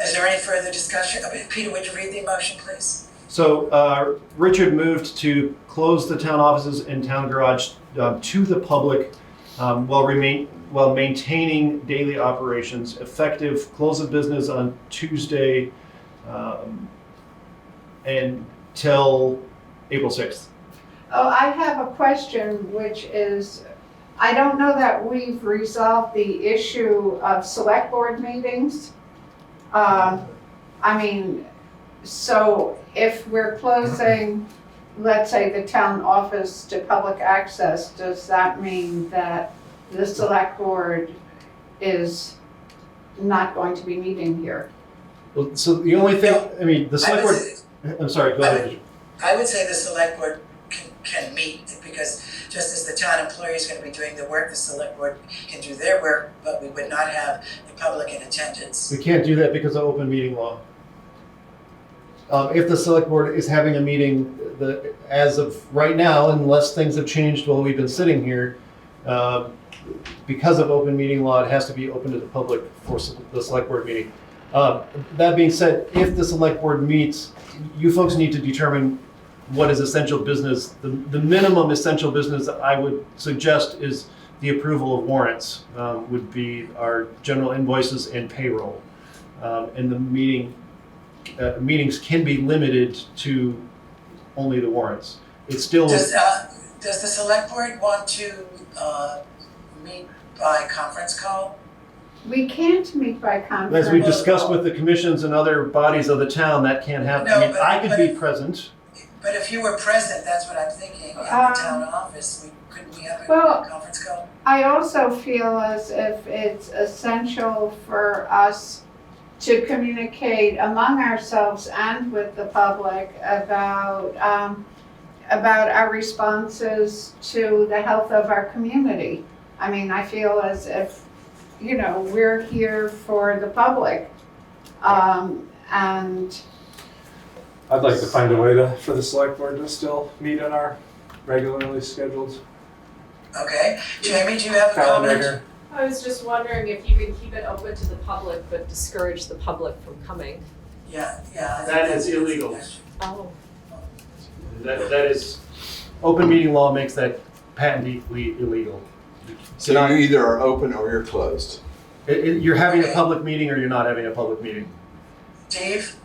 Is there any further discussion? Peter, would you read the motion, please? So Richard moved to close the town offices and town garage to the public while maintaining daily operations, effective close of business on Tuesday until April 6th. Oh, I have a question, which is, I don't know that we've resolved the issue of select board meetings. So if we're closing, let's say, the town office to public access, does that mean that the select board is not going to be meeting here? Well, so the only thing, the select board, I'm sorry, go ahead. I would say the select board can meet, because just as the town employee is going to be doing the work, the select board can do their work, but we would not have the public in attendance. We can't do that because of open meeting law. If the select board is having a meeting, as of right now, unless things have changed while we've been sitting here, because of open meeting law, it has to be open to the public for the select board meeting. That being said, if the select board meets, you folks need to determine what is essential business. The minimum essential business that I would suggest is the approval of warrants, would be our general invoices and payroll. And the meetings can be limited to only the warrants. It's still. Does the select board want to meet by conference call? We can't meet by conference. As we discussed with the commissions and other bodies of the town, that can't happen. No, I could be present. But if you were present, that's what I'm thinking, in the town office, couldn't we have a conference call? I also feel as if it's essential for us to communicate among ourselves and with the public about our responses to the health of our community. I mean, I feel as if, you know, we're here for the public. And I'd like to find a way for the select board to still meet in our regularly scheduled Okay, Jamie, do you have a calendar comment? here. I was just wondering if you can keep it open to the public, but discourage the public from coming. Yeah, I think That that's is a good illegal. suggestion. Oh. That is, open meeting law makes that patently illegal. So you either are open or you're closed. You're having a Okay. public meeting or you're not having a public meeting. Dave?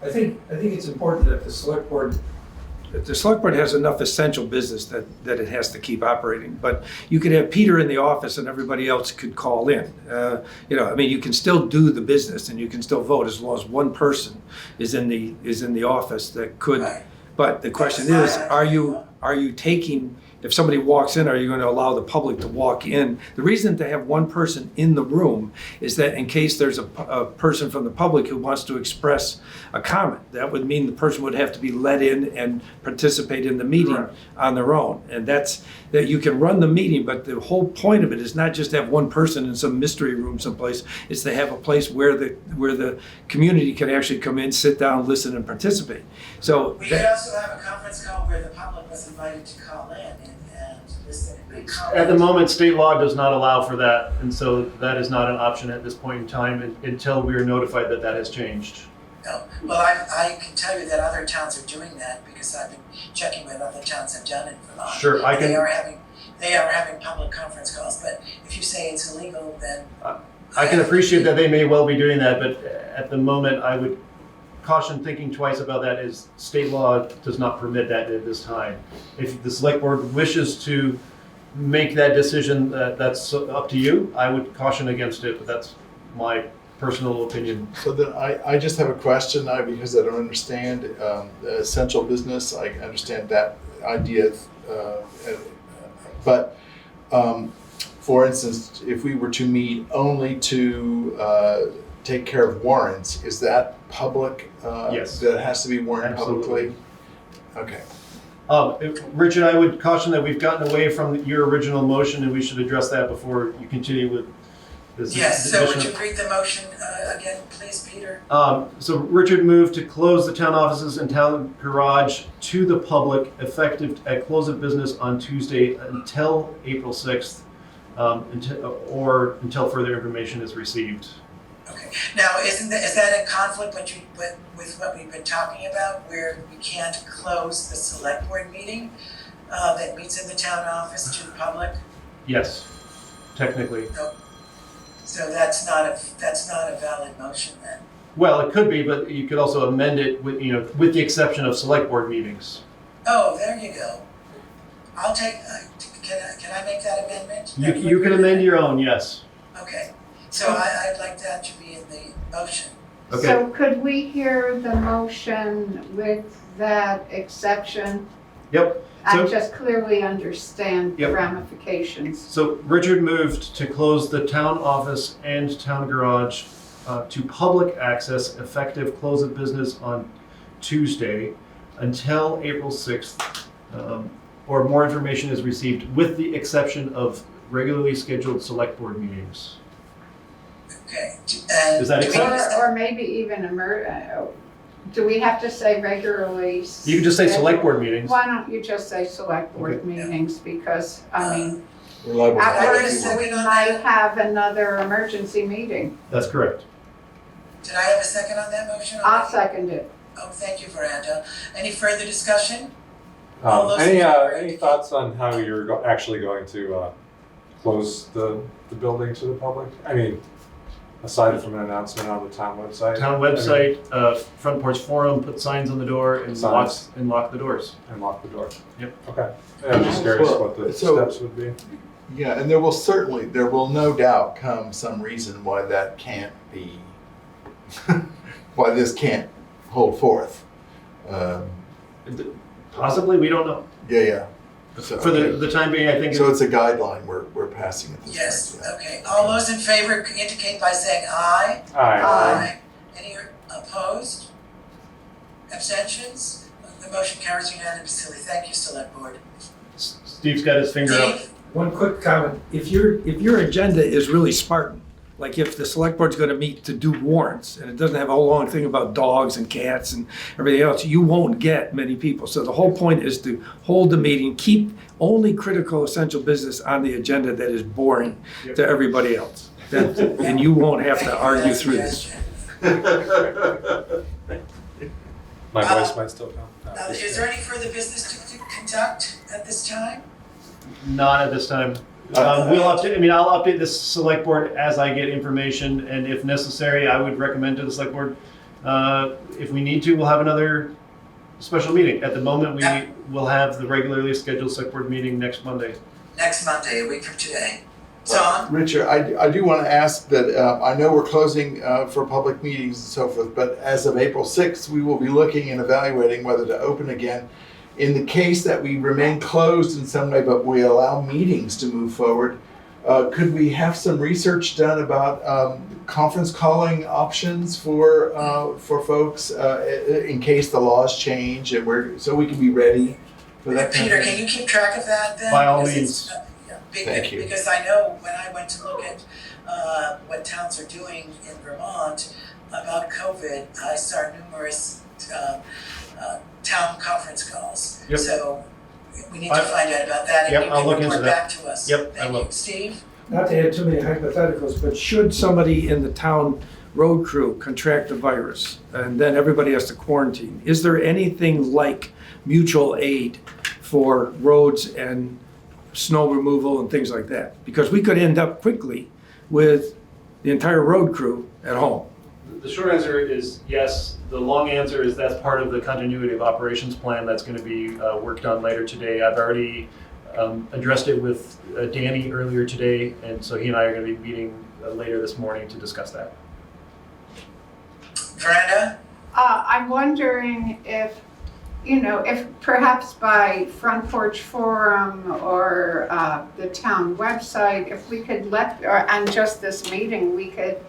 I think it's important that the select board has enough essential business that it has to keep operating. But you could have Peter in the office and everybody else could call in. You know, I mean, you can still do the business and you can still vote as long as one person is in the office that could. Right. But the question is, are you taking, if somebody walks in, are you going to allow the public to walk in? The reason to have one person in the room is that in case there's a person from the public who wants to express a comment, that would mean the person would have to be let in and participate in the meeting Correct. on their own. And that you can run the meeting, but the whole point of it is not just to have one person in some mystery room someplace, it's to have a place where the community can actually come in, sit down, listen, and participate. So We could also have a conference call where the public was invited to call in and listen and make comments. At the moment, state law does not allow for that, and so that is not an option at this point in time until we are notified that that has changed. No, well, I can tell you that other towns are doing that because I've been checking what other towns have done in Vermont. Sure, I can- They are having public conference calls, but if you say it's illegal, then. I can appreciate that they may well be doing that, but at the moment, I would caution thinking twice about that, as state law does not permit that at this time. If the select board wishes to make that decision, that's up to you. I would caution against it, but that's my personal opinion. So then I just have a question now because I don't understand essential business. I understand that idea. But for instance, if we were to meet only to take care of warrants, is that public? Yes. That has to be warned Absolutely. publicly? Okay. Richard, I would caution that we've gotten away from your original motion and we should address that before you continue with this. Yes, so would additional- you read the motion again, please, Peter? So Richard moved to close the town offices and town garage to the public effective at close of business on Tuesday until April 6th, until further information is received. Okay, now, is that in conflict with what we've been talking about, where we can't close the select board meeting that meets in the town office to the public? Yes, technically. So that's not a valid motion then? Well, it could be, but you could also amend it with the exception of select board meetings. Oh, there you go. I'll take, can I make that amendment? You can amend your own, yes. Okay, so I'd like that to be in the motion. Okay. so could we hear the motion with that exception? Yep. I So- just clearly understand the Yep. ramifications. So Richard moved to close the town office and town garage to public access effective close of business on Tuesday until April 6th, or more information is received, with the exception of regularly scheduled select board meetings. Okay. Is that do we- acceptable? Or maybe even do we have to say regularly? You can just say select scheduled? board meetings. Why don't you just say select board Okay. meetings, because, I mean, We're liable to at have After a worst, few more. we might have another emergency meeting. That's correct. Did I have a second on that motion? I'll already? second it. Oh, thank you, Veranda. Any further discussion? All those in Any favor any indicate- thoughts on how you're actually going to close the building to the public? I mean, aside from an announcement on the town website. Town website, front porch forum, put signs on the door and Signs. lock the doors. And lock the door. Yep. Okay. Yeah, I'm just curious Well, what the so- steps would be. Yeah, and there will no doubt come some reason why that can't be, why this can't hold forth. Possibly, we don't know. Yeah. So, For okay. the time being, I think. So it's a guideline we're passing at this Yes, point. okay. All those in favor indicate by saying aye. Aye. Any opposed? Abstentions? The motion carries unanimously. Thank you, Select Board. Steve's got his finger up. Dave? One quick comment, if your agenda is really Spartan, like if the select board's gonna meet to do warrants, and it doesn't have a whole long thing about dogs and cats and everything else, you won't get many people. So the whole point is to hold the meeting, keep only critical essential business on the agenda that is boring to everybody else. And you won't have to argue through this. My voice might still come. Is there any further business to conduct at this time? Not at this time. We'll update, I mean, I'll update the select board as I get information, and if necessary, I would recommend to the select board, if we need to, we'll have another special meeting. At the moment, we will have the regularly scheduled select board meeting next Monday. Next Monday, a week from today. Tom? Richard, I do want to ask that, I know we're closing for public meetings and so forth, but as of April 6th, we will be looking and evaluating whether to open again. In the case that we remain closed in some way, but we allow meetings to move forward, could we have some research done about conference calling options for folks in case the laws change, and so we can be ready for that kind Peter, of can thing? you keep track of that then? By all Because means. Thank you. Because I know when I went to look at what towns are doing in Vermont about COVID, I saw numerous town conference calls. Yep. So we need to find out about that, Yep, and you I'll can look into report that. back to us. Yep, I Thank will. you. Steve? Not to add too many hypotheticals, but should somebody in the town road crew contract the virus and then everybody has to quarantine, is there anything like mutual aid for roads and snow removal and things like that? Because we could end up quickly with the entire road crew at home. The short answer is yes. The long answer is that's part of the continuity of operations plan that's going to be worked on later today. I've already addressed it with Danny earlier today, and so he and I are going to be meeting later this morning to discuss that. Veranda? I'm wondering if perhaps by Front Porch Forum or the town website, if we could and just this meeting, we could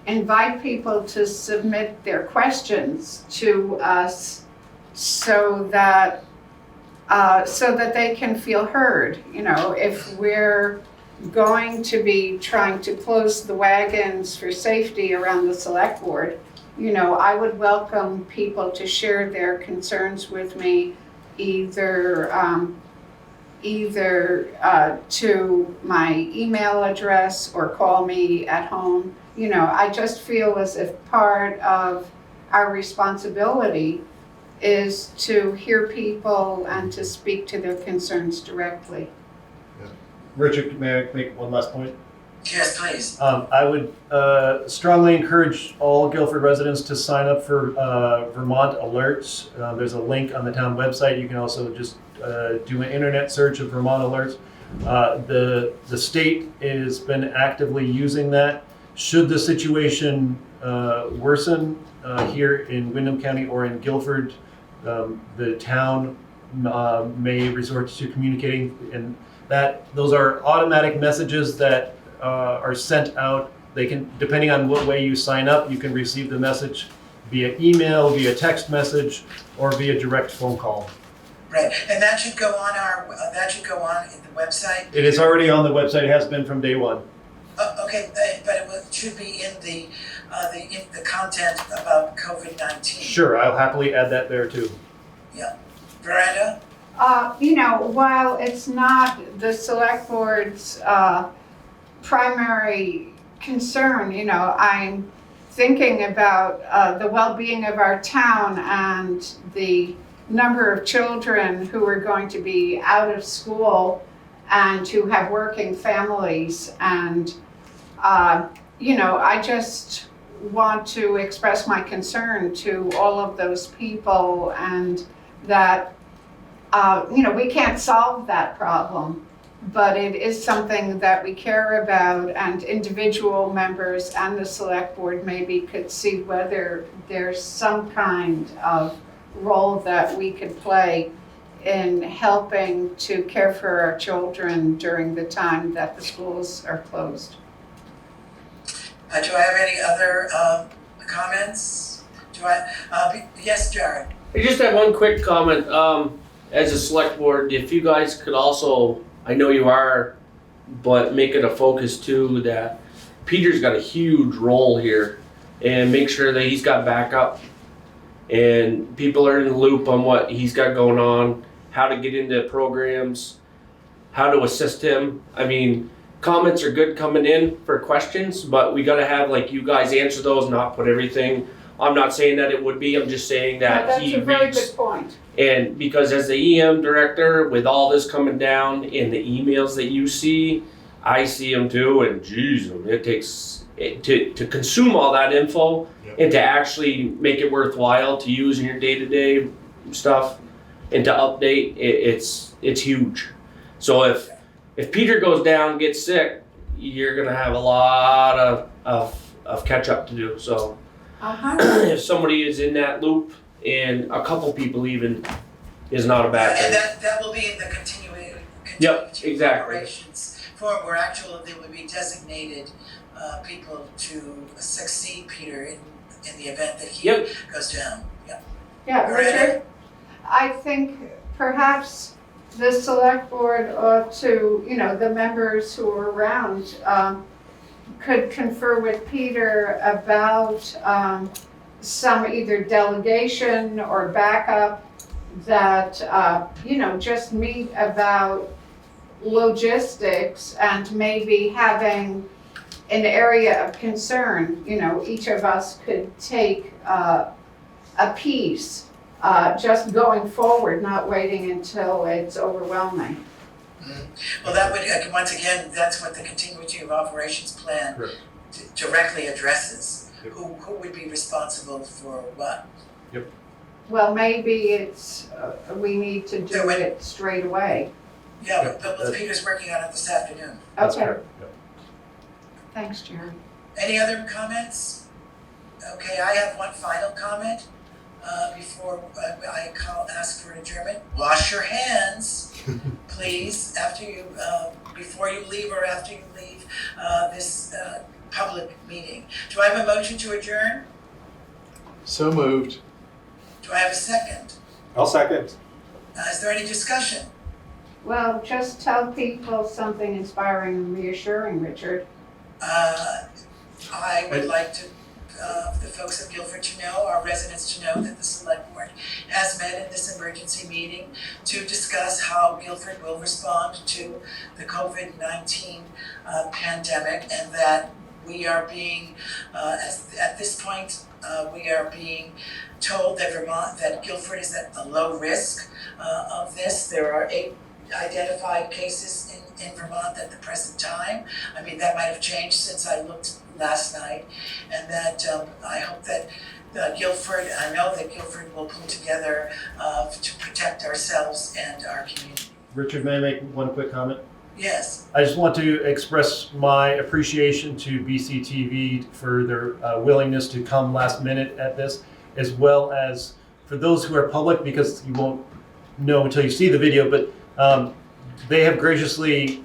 invite people to submit their questions to us so that they can feel heard. If we're going to be trying to close the wagons for safety around the select board, I would welcome people to share their concerns with me, either to my email address or call me at home. I just feel as if part of our responsibility is to hear people and to speak to their concerns directly. Richard, may I make one last point? Yes, please. I would strongly encourage all Guilford residents to sign up for Vermont Alerts. There's a link on the town website. You can also just do an internet search of Vermont Alerts. The state has been actively using that. Should the situation worsen here in Windham County or in Guilford, the town may resort to communicating, and those are automatic messages that are sent out. They can, depending on what way you sign up, you can receive the message via email, via text message, or via direct phone call. Right, and that should go on in the website? It is already on the website. It has been from day one. Okay, but it should be in the content about COVID-19. Sure, I'll happily add that there too. Yeah. Veranda? While it's not the select board's primary concern, I'm thinking about the well-being of our town and the number of children who are going to be out of school and who have working families. And, I just want to express my concern to all of those people, and that, we can't solve that problem, but it is something that we care about, and individual members and the select board maybe could see whether there's some kind of role that we could play in helping to care for our children during the time that the schools are closed. Do I have any other comments? Yes, Jared? I just have one quick comment. As a select board, if you guys could also, I know you are, but make it a focus too that Peter's got a huge role here, and make sure that he's got backup and people are in the loop on what he's got going on, how to get into programs, how to assist him. I mean, comments are good coming in for questions, but we gotta have like you guys answer those, not put everything. I'm not saying that it would be, I'm just saying that That's he a very reads. good point. And because as the EM director, with all this coming down in the emails that you see, I see them too, and geez, it takes to consume all that info and to actually make it worthwhile to use in your day-to-day stuff and to update, it's huge. So if Peter goes down, gets sick, you're gonna have a lot of catch up to do. So if somebody is in that loop, and a couple people even, is not a bad And thing. that will be in the continuing exactly. operations form, where actually there will be designated people to succeed Peter in the event that he goes down. Yeah. Yeah, Richard, I think perhaps the select board ought to, the members who are around, could confer with Peter about some either delegation or backup that, just meet about logistics and maybe having an area of concern. Each of us could take a piece, just going forward, not waiting until it's overwhelming. Well, that would, once again, that's what the continuity of operations plan directly addresses. Who would be responsible for what? Well, maybe it's, we need to do it straight away. Yeah, but Peter's working on it this afternoon. That's Okay, correct. thanks, Jerry. Any other comments? Okay, I have one final comment before I ask for adjournment. Wash your hands, please, before you leave or after you leave this public meeting. Do I have a motion to adjourn? So moved. Do I have a second? I'll second. Is there any discussion? Well, just tell people something inspiring and reassuring, Richard. I would like to, the folks of Guilford to know, our residents to know, that the select board has met in this emergency meeting to discuss how Guilford will respond to the COVID-19 pandemic, and that we are being, at this point, we are being told that Guilford is at a low risk of this. There are 8 identified cases in Vermont at the present time. I mean, that might have changed since I looked last night, and that I hope that Guilford, I know that Guilford will pull together to protect ourselves and our community. Richard, may I make one quick comment? Yes. I just want to express my appreciation to BCTV for their willingness to come last minute at this, as well as for those who are public, because you won't know until you see the video, but they have graciously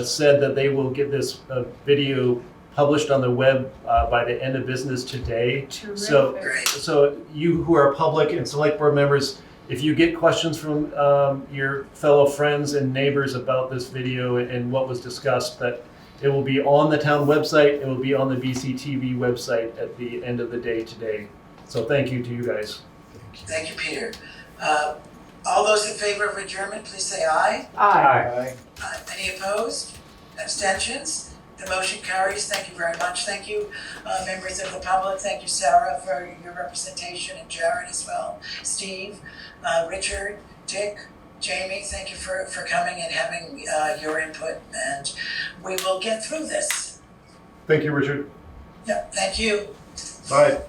said that they will get this video published on the web by the end of business today. Terrific. So you who are public and select board members, if you get questions from your fellow friends and neighbors about this video and what was discussed, that it will be on the town website, it will be on the BCTV website at the end of the day today. So thank you to you guys. Thank you, Peter. All those in favor of adjournment, please say aye. Aye. Aye. Any opposed? Abstentions? The motion carries. Thank you very much. Thank you, members of the public. Thank you, Sarah, for your representation, and Jared as well. Steve, Richard, Dick, Jamie, thank you for coming and having your input, and we will get through this. Thank you, Richard. Yeah, thank you. Bye.